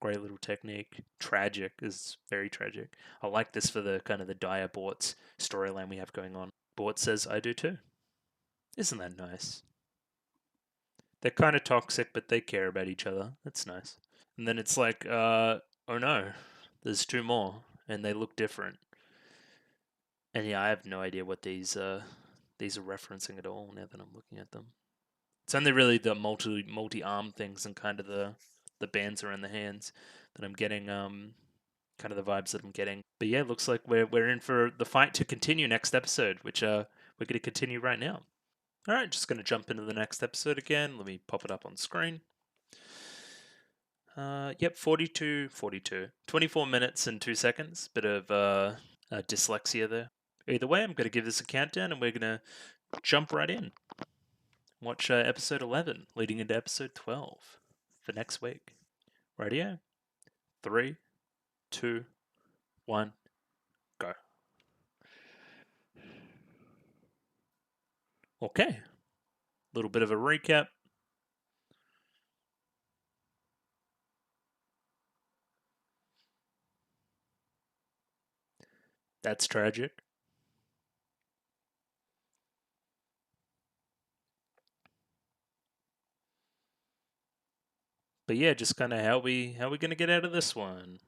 Great little technique. Tragic, is very tragic. I like this for the kind of the Daya Bort's storyline we have going on. Bort says, "I do too." Isn't that nice? They're kind of toxic, but they care about each other. That's nice. And then it's like, oh no, there's two more, and they look different. And yeah, I have no idea what these are referencing at all now that I'm looking at them. It's only really the multi-arm things and kind of the bands around the hands that I'm getting kind of the vibes that I'm getting. But yeah, looks like we're in for the fight to continue next episode, which we're going to continue right now. All right, just going to jump into the next episode again. Let me pop it up on screen. Yep, 42, 42. 24 minutes and 2 seconds. Bit of dyslexia there. Either way, I'm going to give this a countdown and we're going to jump right in. Watch episode 11 leading into episode 12 for next week. Radio. 3, 2, 1, go. Okay. Little bit of a recap. That's tragic. But yeah, just kind of how we gonna get out of this one.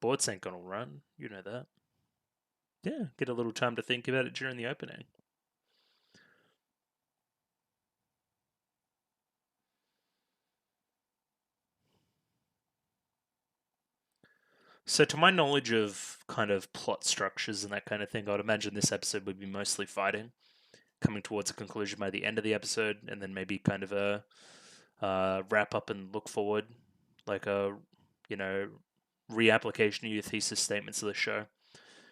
Boards ain't gonna run, you know that. Yeah, get a little time to think about it during the opening. So, to my knowledge of kind of plot structures and that kind of thing, I would imagine this episode would be mostly fighting, coming towards a conclusion by the end of the episode, and then maybe kind of a wrap up and look forward, like a reapplication of your thesis statements of the show,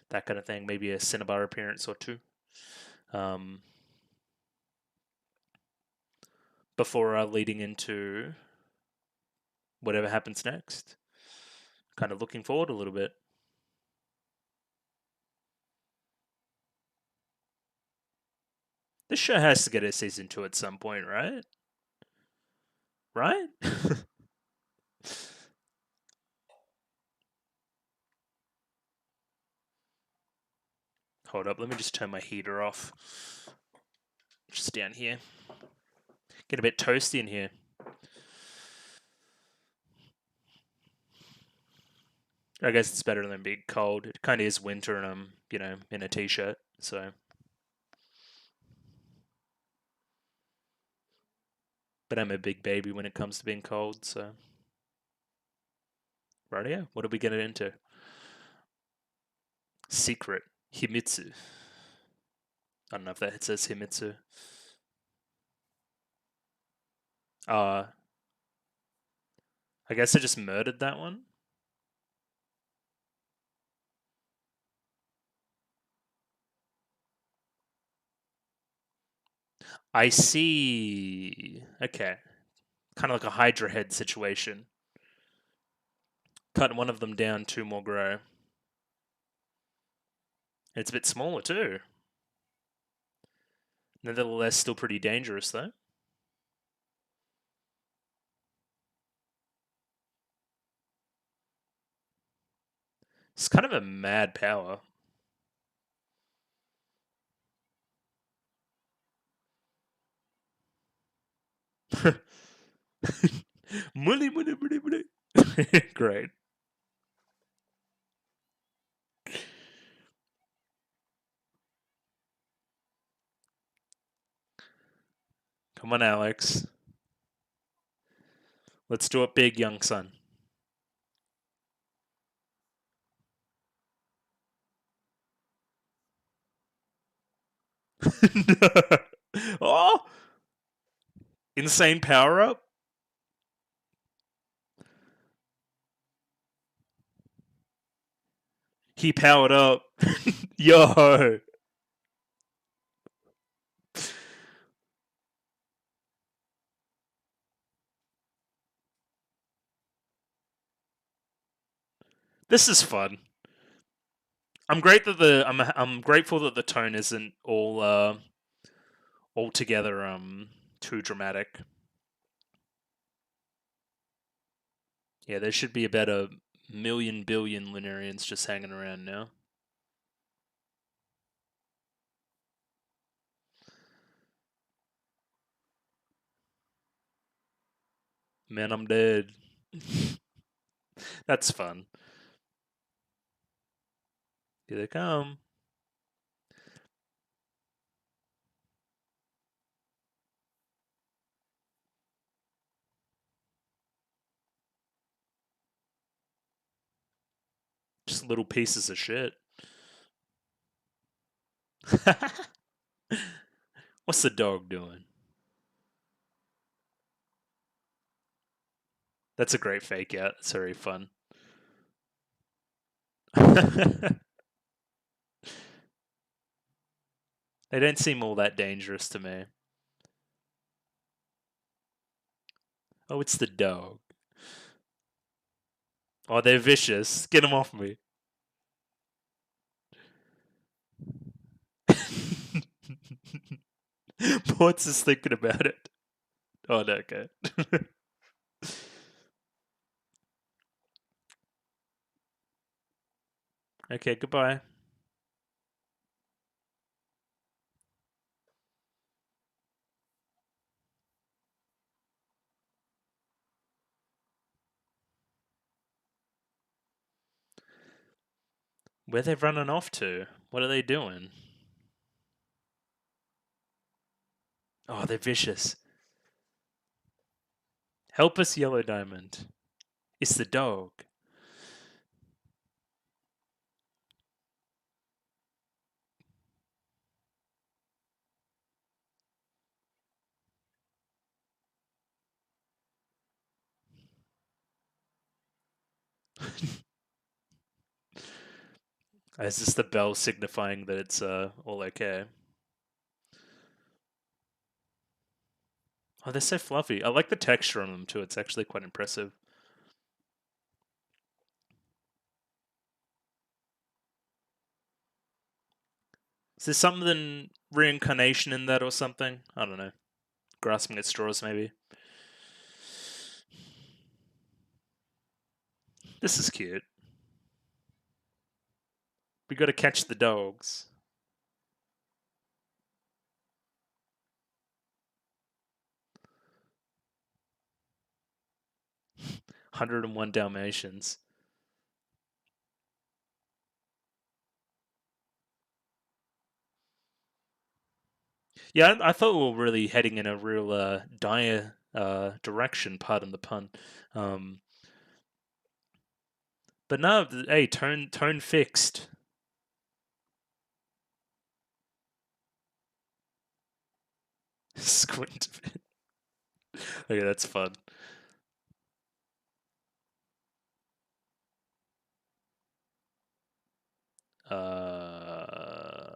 that kind of thing. Maybe a Cinnabar appearance or two. Before leading into whatever happens next. Kind of looking forward a little bit. This show has to get a season 2 at some point, right? Right? Hold up, let me just turn my heater off. Just down here. Get a bit toasty in here. I guess it's better than being cold. It kind of is winter and I'm, in a t-shirt, so. But I'm a big baby when it comes to being cold, so. Rightio, what are we getting into? Secret. Himitsu. I don't know if that says Himitsu. I guess I just murdered that one. I see. Okay. Kind of like a Hydra head situation. Cut one of them down, two more grow. It's a bit smaller too. Nevertheless, still pretty dangerous though. It's kind of a mad power. Money. Great. Come on, Alex. Let's do it big, young son. Oh! Insane power up? He powered up. Yo! This is fun. I'm grateful that the tone isn't altogether too dramatic. Yeah, there should be about a million billion Lunarians just hanging around now. Man, I'm dead. That's fun. Here they come. Just little pieces of shit. What's the dog doing? That's a great fake out. It's very fun. They don't seem all that dangerous to me. Oh, it's the dog. Oh, they're vicious. Get them off me. Ports is thinking about it. Oh, no, okay. Okay, goodbye. Where they running off to? What are they doing? Oh, they're vicious. Help us, Yellow Diamond. It's the dog. Is this the bell signifying that it's all okay? Oh, they're so fluffy. I like the texture on them too. It's actually quite impressive. Is there something reincarnation in that or something? I don't know. Grasping at straws, maybe. This is cute. We got to catch the dogs. Hundred and one Dalmatians. Yeah, I thought we were really heading in a real dire direction. Pardon the pun. Um, but no, hey, tone fixed. Squint. Okay, that's fun. Uh,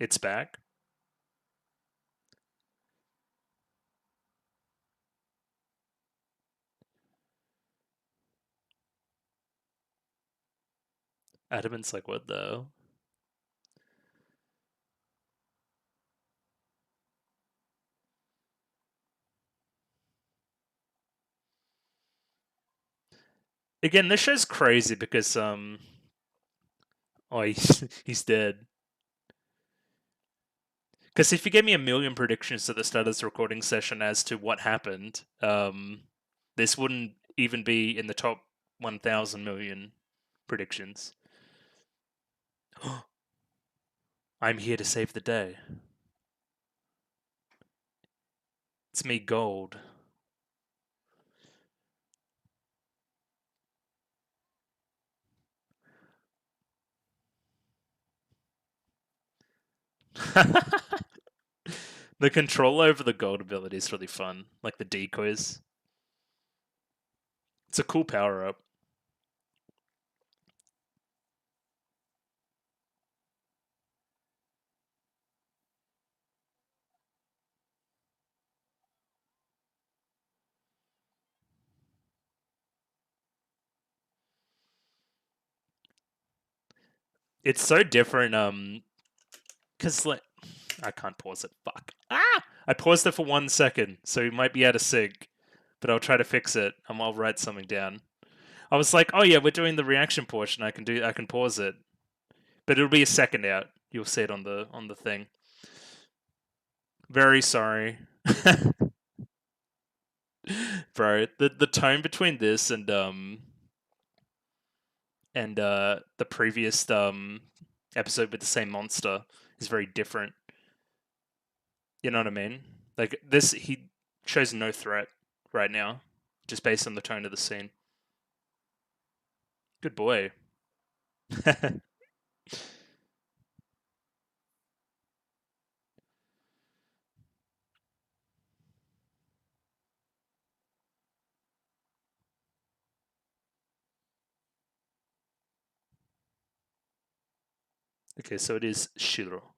it's back. Adamant's like, what though? Again, this show's crazy because oh, he's dead. Because if you gave me a million predictions at the start of this recording session as to what happened, this wouldn't even be in the top 1,000 million predictions. I'm here to save the day. It's me, Gold. The control over the Gold ability is really fun, like the decoys. It's a cool power up. It's so different, because like I can't pause it. Fuck. Ah! I paused it for 1 second, so we might be out of sync. But I'll try to fix it. I'll write something down. I was like, oh yeah, we're doing the reaction portion. I can pause it, but it'll be a second out. You'll see it on the thing. Very sorry, bro. The tone between this and the previous episode with the same monster is very different. You know what I mean? Like this, he shows no threat right now, just based on the tone of the scene. Good boy. Okay, so it is Shiro.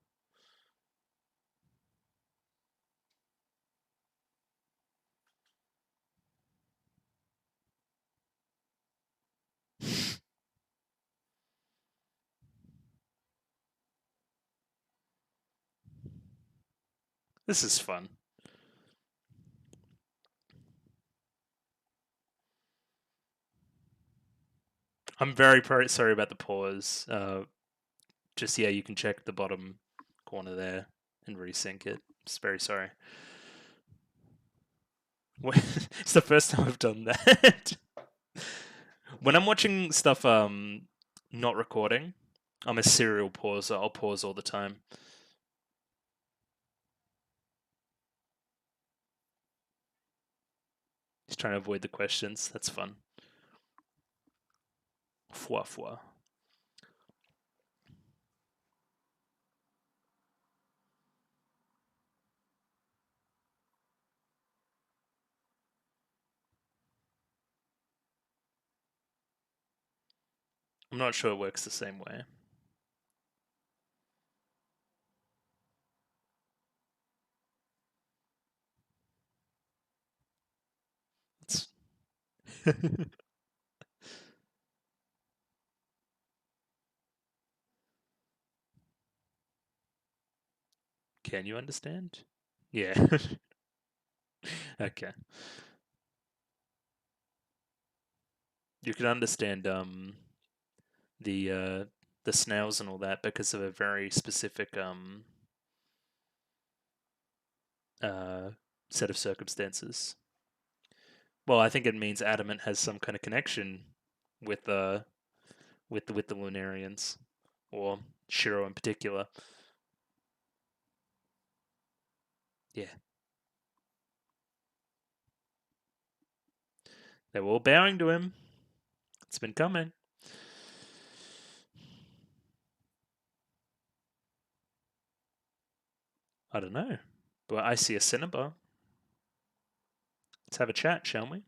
This is fun. I'm very sorry about the pause. Just yeah, you can check the bottom corner there and resync it. Just very sorry. It's the first time I've done that. When I'm watching stuff not recording, I'm a serial pauser. I'll pause all the time. Just trying to avoid the questions. That's fun. Foi foi. I'm not sure it works the same way. Can you understand? Yeah. Okay. You can understand the uh the snails and all that because of a very specific uh set of circumstances. Well, I think it means Adamant has some kind of connection with with the Lunarians, or Shiro in particular. Yeah, they were all bowing to him. It's been coming. I don't know, but I see a Cinnabar. Let's have a chat, shall we?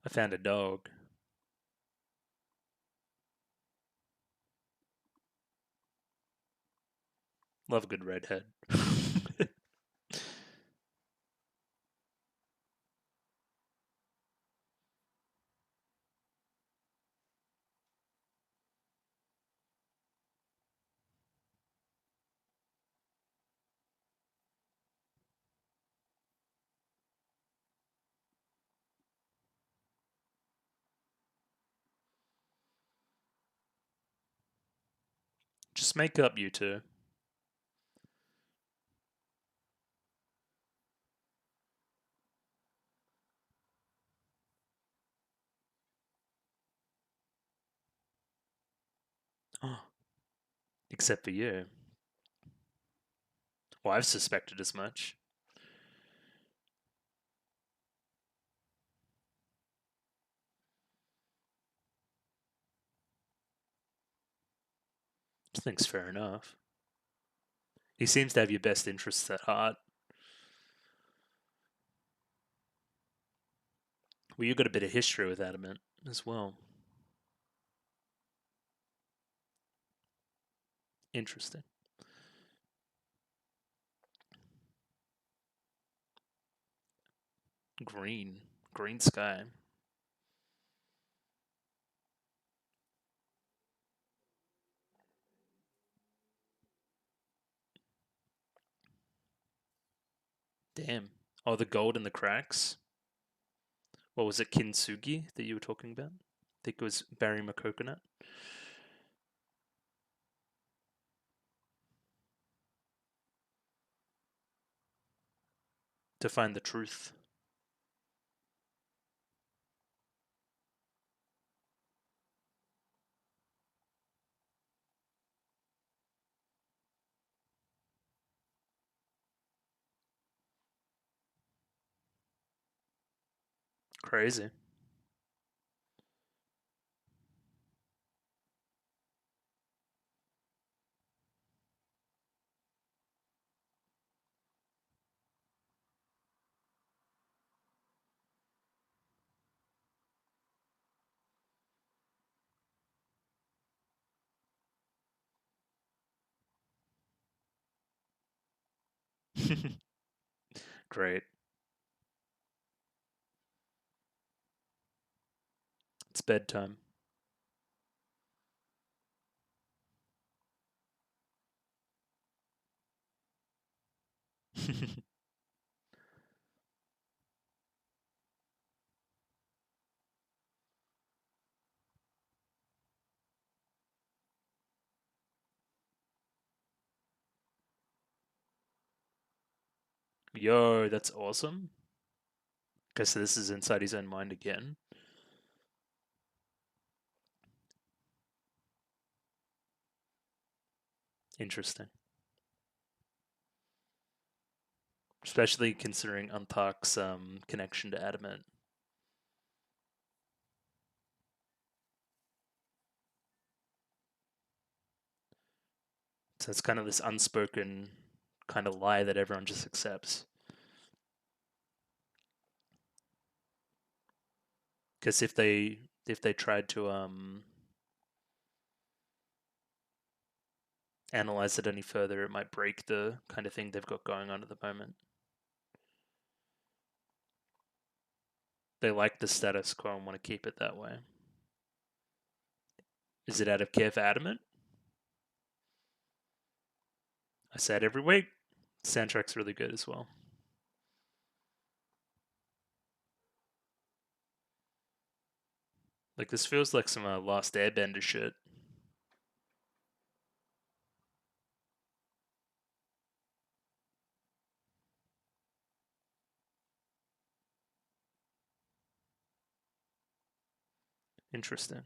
I found a dog. Love a good redhead. Just make up, you two. Except for you. Well, I've suspected as much. I think's fair enough. He seems to have your best interests at heart. Well, you got a bit of history with Adamant as well. Interesting. Green. Green sky. Damn. Oh, the gold in the cracks. What was it, Kintsugi, that you were talking about? I think it was Barry McCoconut. To find the truth. Crazy. Great. It's bedtime. Yo, that's awesome. Guess this is inside his own mind again. Interesting. Especially considering Antak's connection to Adamant. So it's kind of this unspoken kind of lie that everyone just accepts. Because if they tried to analyze it any further, it might break the kind of thing they've got going on at the moment. They like the status quo and want to keep it that way. Is it out of care for Adamant? I say it every week. Soundtrack's really good as well. Like this feels like some Last Airbender shit. Interesting.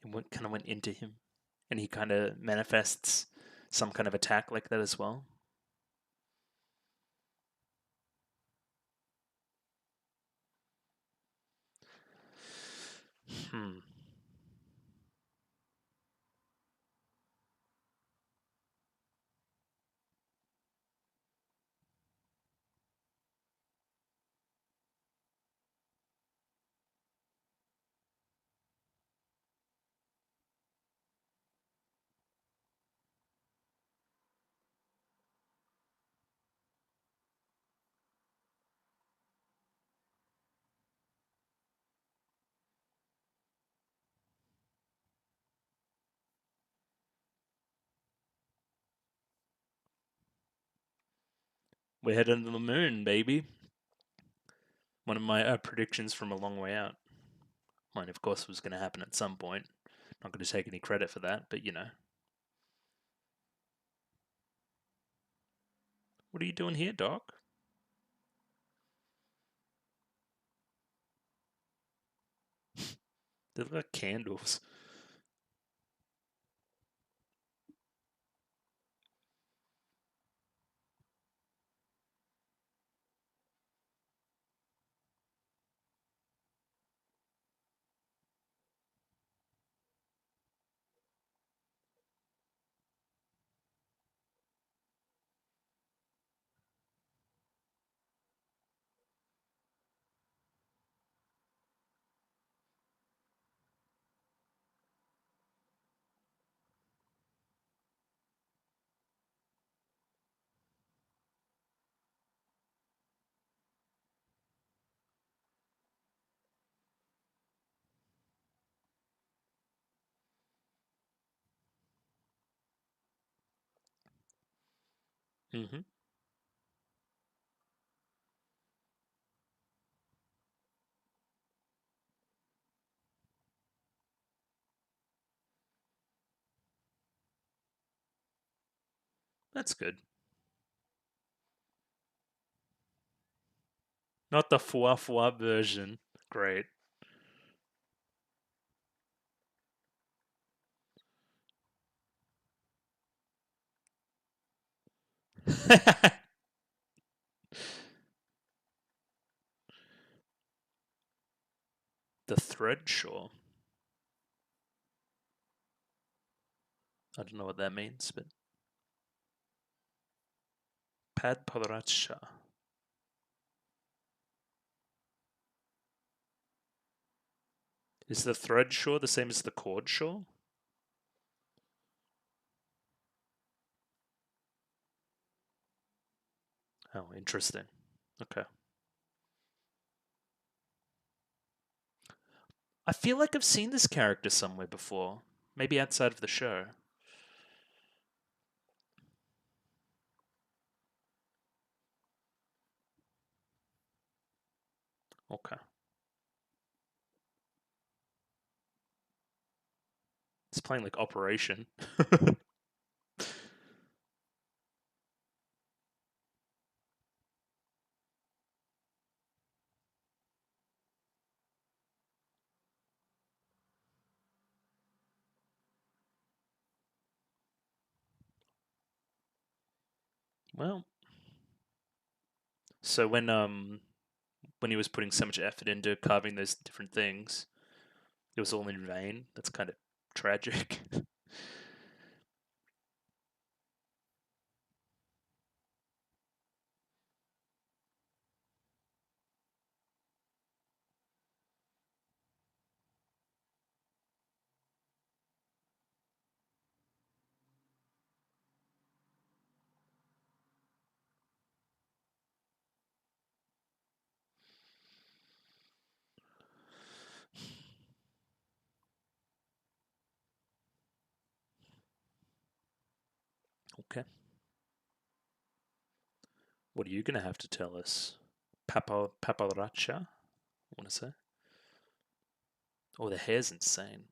It kind of went into him, and he kind of manifests some kind of attack like that as well. Hmm. We're heading to the moon, baby. One of my predictions from a long way out. Mine, of course, was going to happen at some point. Not going to take any credit for that, but you know. What are you doing here, Doc? They look like candles. Mm-hmm. That's good. Not the foie foie version. Great. The thread shawl. I don't know what that means, but pad podaracha. Is the thread shawl the same as the cord shawl? Oh, interesting. Okay. I feel like I've seen this character somewhere before. Maybe outside of the show. Okay. It's playing like Operation. Well, so when he was putting so much effort into carving those different things, it was all in vain. That's kind of tragic. Okay. What are you gonna have to tell us? Paparacha? I want to say. Oh, the hair's insane.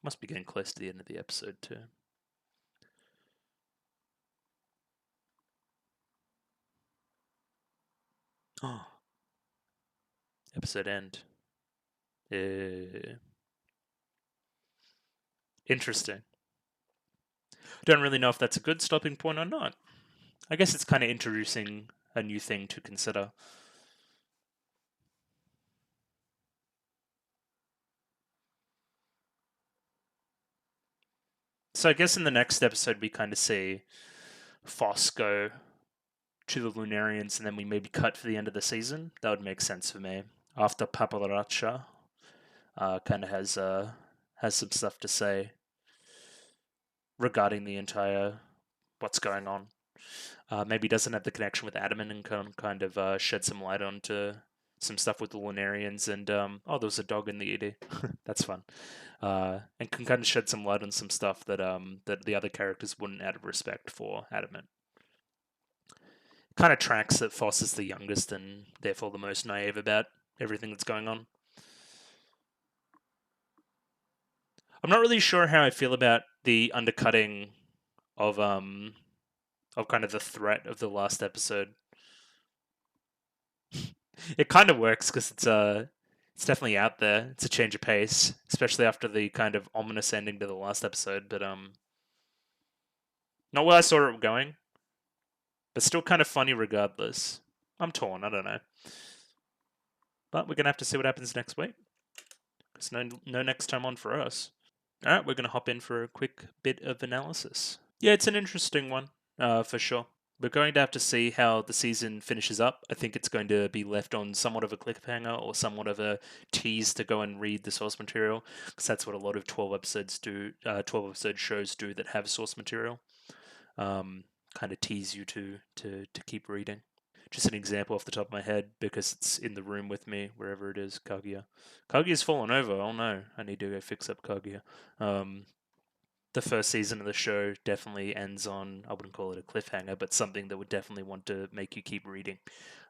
Must be getting close to the end of the episode too. Oh, episode end. Interesting. Don't really know if that's a good stopping point or not. I guess it's kind of introducing a new thing to consider. So I guess in the next episode we kind of see Foss go to the Lunarians, and then we maybe cut for the end of the season. That would make sense for me. After Papalaracha, kind of has some stuff to say regarding the entire what's going on. Maybe doesn't have the connection with Adamant and can kind of shed some light onto some stuff with the Lunarians. And oh, there was a dog in the ED. That's fun. And can kind of shed some light on some stuff that the other characters wouldn't out of respect for Adamant. Kind of tracks that Foss is the youngest and therefore the most naive about everything that's going on. I'm not really sure how I feel about the undercutting of kind of the threat of the last episode. It kind of works because it's definitely out there. It's a change of pace, especially after the kind of ominous ending to the last episode. But not where I saw it going, but still kind of funny regardless. I'm torn. I don't know, but we're gonna have to see what happens next week. There's no next time on for us. All right, we're gonna hop in for a quick bit of analysis. Yeah, it's an interesting one, for sure. We're going to have to see how the season finishes up. I think it's going to be left on somewhat of a cliffhanger or somewhat of a tease to go and read the source material, because that's what a lot of 12 episodes do. 12 episode shows do that have source material. Kind of tease you to keep reading. Just an example off the top of my head, because it's in the room with me, wherever it is. Kaguya. Kaguya's fallen over. Oh no, I need to go fix up Kaguya. The first season of the show definitely ends on, I wouldn't call it a cliffhanger, but something that would definitely want to make you keep reading.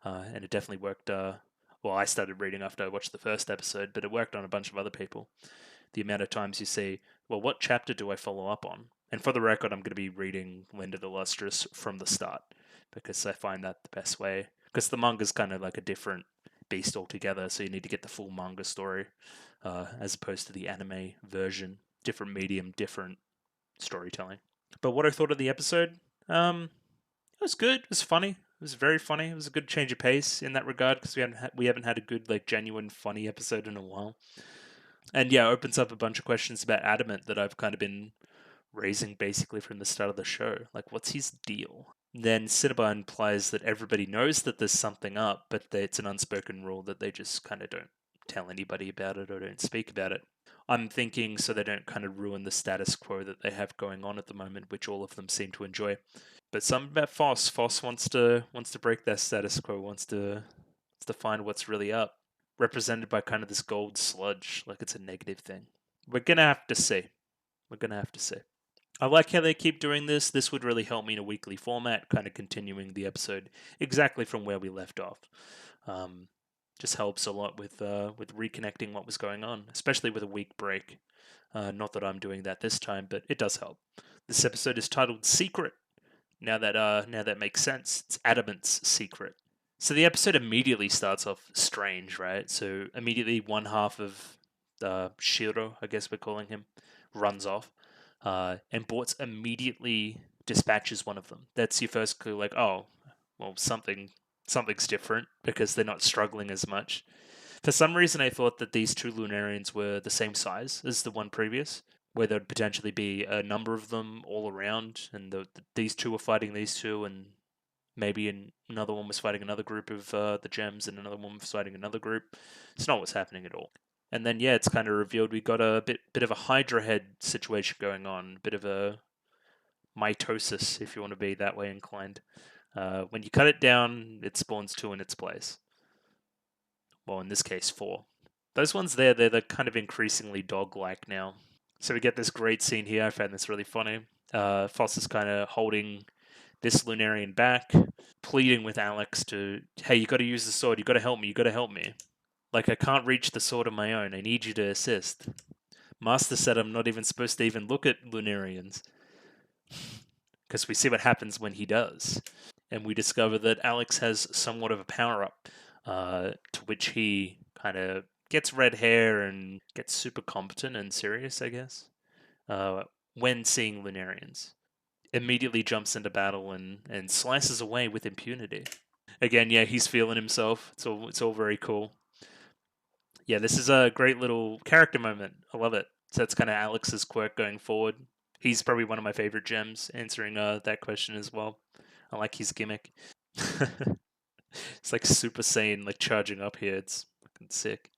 And it definitely worked. Well, I started reading after I watched the first episode, but it worked on a bunch of other people. The amount of times you see, well, what chapter do I follow up on? And for the record, I'm going to be reading Linda the Lustrous from the start. because I find that the best way. Because the manga's kind of like a different beast altogether, so you need to get the full manga story as opposed to the anime version. Different medium, different storytelling. But what I thought of the episode, it was good. It was funny. It was very funny. It was a good change of pace in that regard because we haven't had a good like genuine funny episode in a while. And yeah, it opens up a bunch of questions about Adamant that I've kind of been raising basically from the start of the show. Like, what's his deal? Then Cinnabon implies that everybody knows that there's something up, but it's an unspoken rule that they just kind of don't tell anybody about it or don't speak about it. I'm thinking so they don't kind of ruin the status quo that they have going on at the moment, which all of them seem to enjoy. But something about Foss. Foss wants to break that status quo. Wants to find what's really up. Represented by kind of this gold sludge, like it's a negative thing. We're gonna have to see. We're gonna have to see. I like how they keep doing this. This would really help me in a weekly format, kind of continuing the episode exactly from where we left off. Just helps a lot with reconnecting what was going on, especially with a week break. Not that I'm doing that this time, but it does help. This episode is titled "Secret." Now that makes sense. It's Adamant's secret. So the episode immediately starts off strange, right? So immediately one half of Shiro, I guess we're calling him, runs off. And Bortz immediately dispatches one of them. That's your first clue, like, oh, well, something's different because they're not struggling as much. For some reason, I thought that these two Lunarians were the same size as the one previous, where there'd potentially be a number of them all around, and these two were fighting these two, and maybe another one was fighting another group of the gems, and another one was fighting another group. It's not what's happening at all. And then yeah, it's kind of revealed we got a bit of a Hydra head situation going on, a bit of a mitosis, if you want to be that way inclined. When you cut it down, it spawns two in its place. Well, in this case, four. Those ones there, they're kind of increasingly dog-like now. So we get this great scene here. I found this really funny. Foss is kind of holding this Lunarian back, pleading with Alex to, hey, you got to use the sword. You got to help me. You got to help me. Like, I can't reach the sword on my own. I need you to assist. Master said I'm not even supposed to even look at Lunarians. Because we see what happens when he does. And we discover that Alex has somewhat of a power-up, to which he kind of gets red hair and gets super competent and serious, I guess, when seeing Lunarians. Immediately jumps into battle and slices away with impunity. Again, yeah, he's feeling himself. It's all very cool. Yeah, this is a great little character moment. I love it. So that's kind of Alex's quirk going forward. He's probably one of my favorite gems, answering that question as well. I like his gimmick. It's like Super Saiyan, like charging up here. It's fucking sick.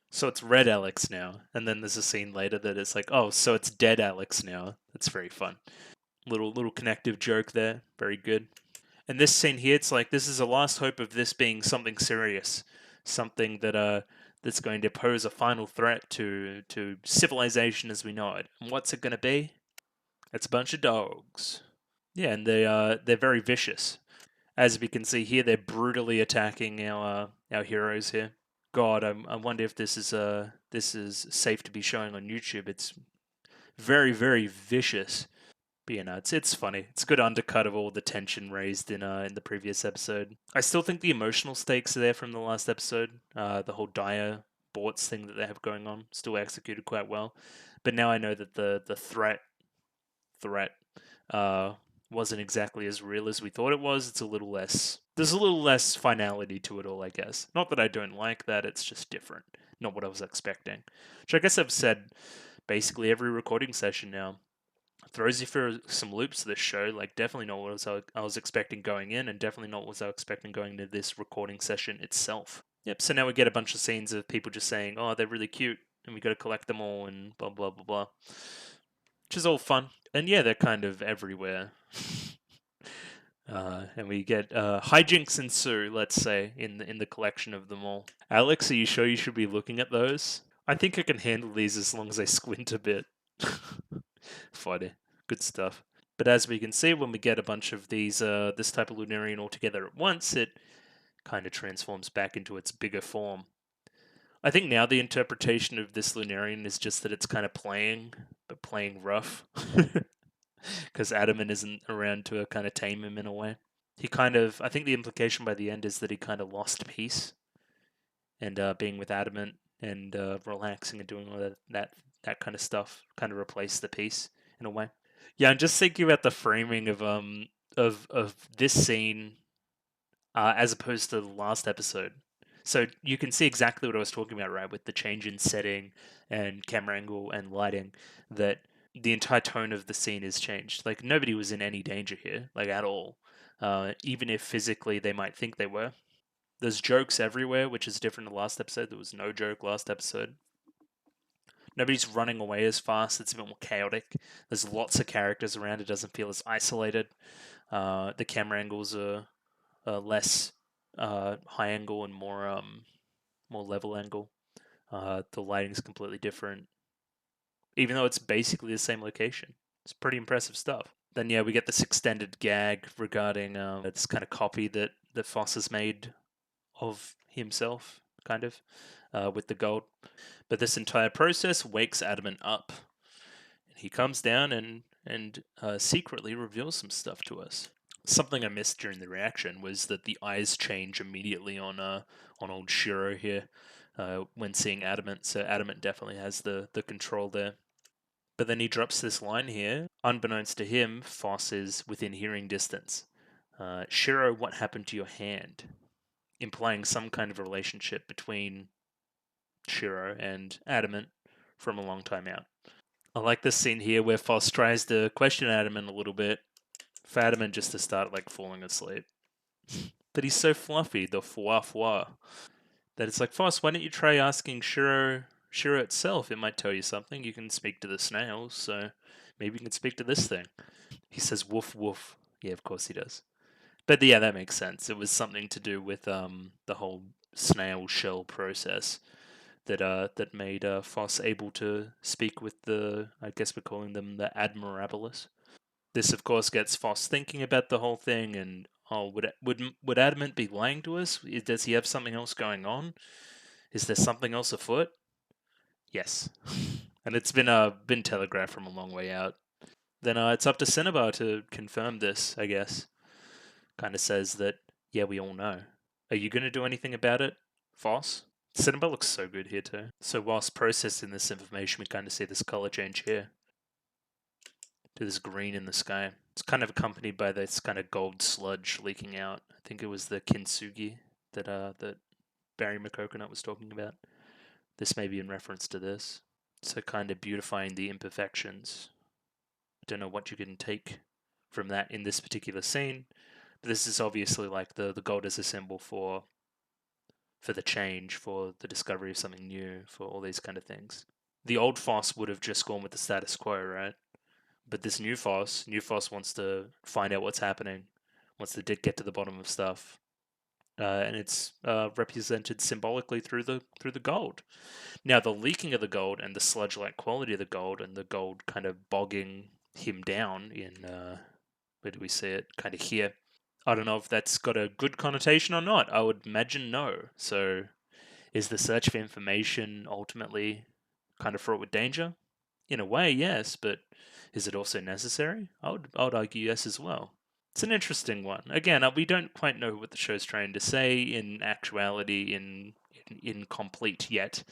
So it's Red Alex now, and then there's a scene later that it's like, oh, so it's Dead Alex now. That's very fun. Little connective joke there. Very good. And this scene here, it's like this is the last hope of this being something serious, something that that's going to pose a final threat to civilization as we know it. And what's it going to be? It's a bunch of dogs. Yeah, and they're very vicious. As we can see here, they're brutally attacking our heroes here. God, I wonder if this is safe to be showing on YouTube. It's very, very vicious. But yeah, no, it's funny. It's a good undercut of all the tension raised in the previous episode. I still think the emotional stakes are there from the last episode. The whole dire Bortz thing that they have going on still executed quite well. But now I know that the threat wasn't exactly as real as we thought it was. It's a little less. There's a little less finality to it all, I guess. Not that I don't like that. It's just different. Not what I was expecting. Which I guess I've said basically every recording session now. Throws you for some loops this show. Like definitely not what I was expecting going in, and definitely not what I was expecting going into this recording session itself. Yep. So now we get a bunch of scenes of people just saying, "Oh, they're really cute," and we got to collect them all, and blah blah blah blah. Which is all fun. And yeah, they're kind of everywhere. And we get hijinks ensue, let's say, in the collection of them all. Alex, are you sure you should be looking at those? I think I can handle these as long as I squint a bit. Funny. Good stuff. But as we can see, when we get a bunch of these, this type of Lunarian all together at once, it kind of transforms back into its bigger form. I think now the interpretation of this Lunarian is just that it's kind of playing, but playing rough. Because Adamant isn't around to kind of tame him in a way. I think the implication by the end is that he kind of lost peace and being with Adamant and relaxing and doing all that kind of stuff kind of replaced the peace in a way. Yeah, I'm just thinking about the framing of this scene as opposed to the last episode. So you can see exactly what I was talking about, right? With the change in setting and camera angle and lighting, that the entire tone of the scene is changed. Like nobody was in any danger here, like at all. Even if physically they might think they were. There's jokes everywhere, which is different to last episode. There was no joke last episode. Nobody's running away as fast. It's a bit more chaotic. There's lots of characters around. It doesn't feel as isolated. The camera angles are less high angle and more level angle. The lighting's completely different, even though it's basically the same location. It's pretty impressive stuff. Then yeah, we get this extended gag regarding this kind of copy that Foss has made of himself, kind of, with the gold. But this entire process wakes Adamant up. He comes down and secretly reveals some stuff to us. Something I missed during the reaction was that the eyes change immediately on old Shiro here when seeing Adamant. So Adamant definitely has the control there. But then he drops this line here. Unbeknownst to him, Foss is within hearing distance. Shiro, what happened to your hand? Implying some kind of relationship between Shiro and Adamant from a long time out. I like this scene here where Foss tries to question Adamant a little bit, for Adamant just to start like falling asleep. But he's so fluffy, the foie foie, that it's like, Foss, why don't you try asking Shiro itself? It might tell you something. You can speak to the snails, so maybe you can speak to this thing. He says woof woof. Yeah, of course he does. But yeah, that makes sense. It was something to do with the whole snail shell process that made Foss able to speak with I guess we're calling them the Admirabilis. This, of course, gets Foss thinking about the whole thing, and would Adamant be lying to us? Does he have something else going on? Is there something else afoot? Yes, and it's been telegraphed from a long way out. Then it's up to Cinnabar to confirm this, I guess. Kind of says that, yeah, we all know. Are you going to do anything about it, Foss? Cinnabar looks so good here too. So whilst processing this information, we kind of see this color change here to this green in the sky. It's kind of accompanied by this kind of gold sludge leaking out. I think it was the kintsugi that Barry McCoconut was talking about. This may be in reference to this. So kind of beautifying the imperfections. I don't know what you can take from that in this particular scene, but this is obviously like the gold as a symbol for the change, for the discovery of something new, for all these kind of things. The old Foss would have just gone with the status quo, right? But this new Foss wants to find out what's happening, wants to get to the bottom of stuff, and it's represented symbolically through the gold. Now, the leaking of the gold and the sludge-like quality of the gold, and the gold kind of bogging him down in where do we see it? Kind of here. I don't know if that's got a good connotation or not. I would imagine no. So, is the search for information ultimately kind of fraught with danger? In a way, yes, but is it also necessary? I would argue yes as well. It's an interesting one. Again, we don't quite know what the show's trying to say in actuality, in complete yet,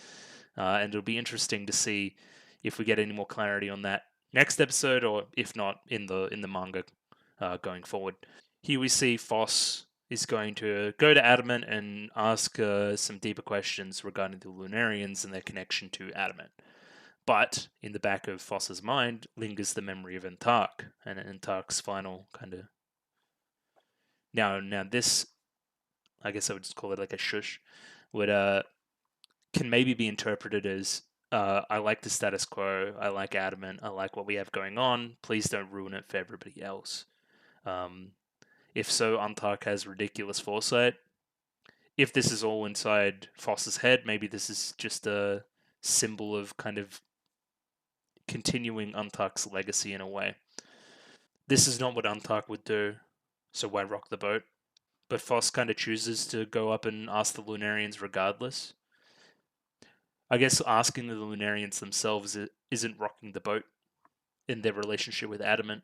and it'll be interesting to see if we get any more clarity on that next episode, or if not, in the manga going forward. Here we see Foss is going to go to Adamant and ask some deeper questions regarding the Lunarians and their connection to Adamant. But in the back of Foss's mind lingers the memory of Antark and Antark's final kind of. Now this, I guess I would just call it like a shush, would can maybe be interpreted as I like the status quo, I like Adamant, I like what we have going on. Please don't ruin it for everybody else. If so, Antark has ridiculous foresight. If this is all inside Foss's head, maybe this is just a symbol of kind of continuing Antark's legacy in a way. This is not what Antark would do, so why rock the boat? But Foss kind of chooses to go up and ask the Lunarians regardless. I guess asking the Lunarians themselves isn't rocking the boat in their relationship with Adamant,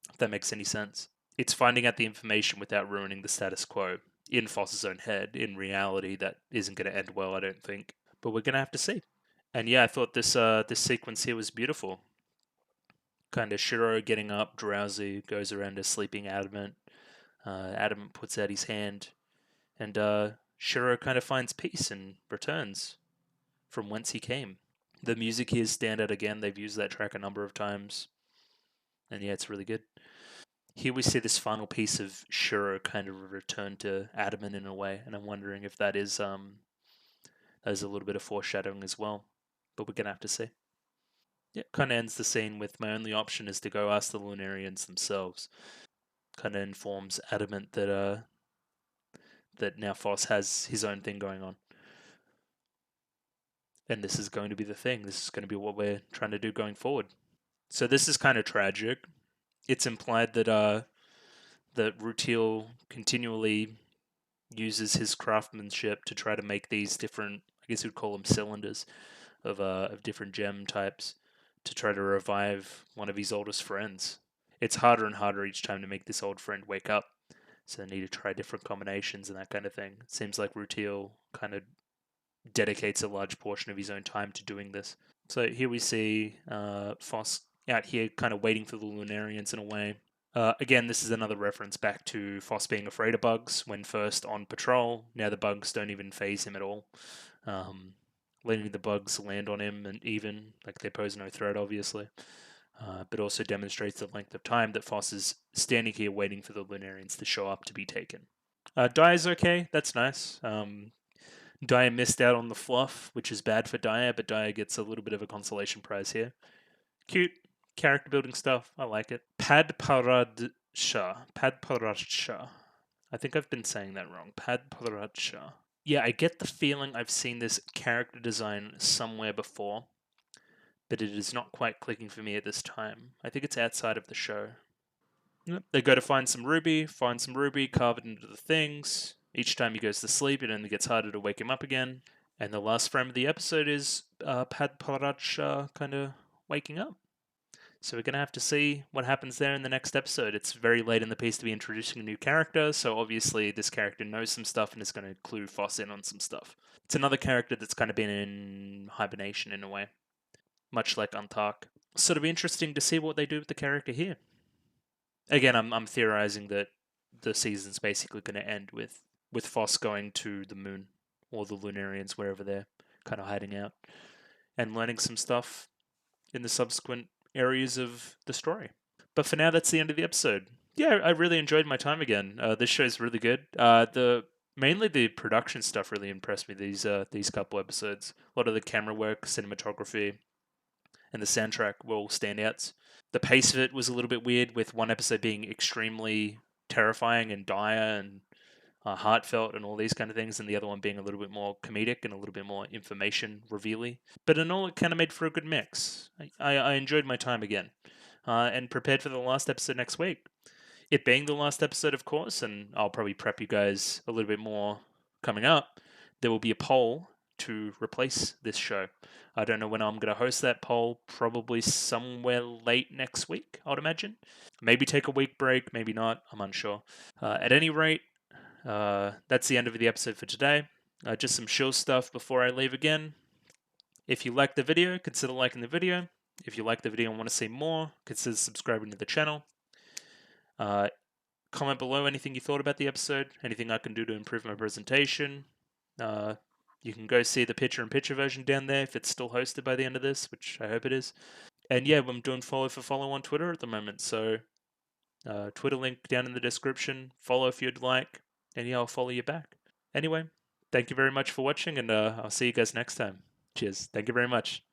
if that makes any sense. it's finding out the information without ruining the status quo in Foss's own head. In reality, that isn't going to end well, I don't think. But we're going to have to see. And yeah, I thought this sequence here was beautiful. Kind of Shiro getting up, drowsy, goes around to sleeping Adamant. Adamant puts out his hand, and Shiro kind of finds peace and returns from whence he came. The music here is standout again. They've used that track a number of times, and yeah, it's really good. Here we see this final piece of Shiro kind of return to Adamant in a way, and I'm wondering if that is a little bit of foreshadowing as well. But we're gonna have to see. Yeah, kind of ends the scene with my only option is to go ask the Lunarians themselves. Kind of informs Adamant that now Foss has his own thing going on, and this is going to be the thing. This is going to be what we're trying to do going forward. So this is kind of tragic. It's implied that Rutil continually uses his craftsmanship to try to make these different, I guess you'd call them cylinders, of different gem types to try to revive one of his oldest friends. It's harder and harder each time to make this old friend wake up, so they need to try different combinations and that kind of thing. It seems like Rutil kind of dedicates a large portion of his own time to doing this. So here we see Foss out here kind of waiting for the Lunarians in a way. Again, this is another reference back to Foss being afraid of bugs when first on patrol. Now the bugs don't even phase him at all. Letting the bugs land on him and even, like, they pose no threat, obviously. But also demonstrates the length of time that Foss is standing here waiting for the Lunarians to show up to be taken. Dia's okay, that's nice. Dia missed out on the fluff, which is bad for Dia, but Dia gets a little bit of a consolation prize here. Cute character building stuff. I like it. Padparadsha. I think I've been saying that wrong. Padparadsha. Yeah, I get the feeling I've seen this character design somewhere before, but it is not quite clicking for me at this time. I think it's outside of the show. Yep. They go to find some ruby, carve it into the things. Each time he goes to sleep, it only gets harder to wake him up again. And the last frame of the episode is Padparadsha kind of waking up. So we're going to have to see what happens there in the next episode. It's very late in the piece to be introducing a new character, so obviously this character knows some stuff and is going to clue Foss in on some stuff. It's another character that's kind of been in hibernation in a way, much like Antak. So it'll be interesting to see what they do with the character here. Again, I'm theorizing that the season's basically going to end with Foss going to the moon or the Lunarians, wherever they're kind of hiding out, and learning some stuff in the subsequent areas of the story. But for now, that's the end of the episode. Yeah, I really enjoyed my time again. This show's really good. Mainly the production stuff really impressed me these couple episodes. A lot of the camera work, cinematography, and the soundtrack were all standouts. The pace of it was a little bit weird, with one episode being extremely terrifying and dire and heartfelt and all these kind of things, and the other one being a little bit more comedic and a little bit more information revealy. But in all, it kind of made for a good mix. I enjoyed my time again, and prepared for the last episode next week. It being the last episode, of course, and I'll probably prep you guys a little bit more coming up, there will be a poll to replace this show. I don't know when I'm going to host that poll, probably somewhere late next week, I would imagine. Maybe take a week break, maybe not, I'm unsure. At any rate, that's the end of the episode for today. Just some chill stuff before I leave again. If you like the video, consider liking the video. If you like the video and want to see more, consider subscribing to the channel. Comment below anything you thought about the episode, anything I can do to improve my presentation. You can go see the picture-in-picture version down there if it's still hosted by the end of this, which I hope it is. And yeah, I'm doing follow for follow on Twitter at the moment, so Twitter link down in the description. Follow if you'd like, and yeah, I'll follow you back. Anyway, thank you very much for watching, and I'll see you guys next time. Cheers. Thank you very much.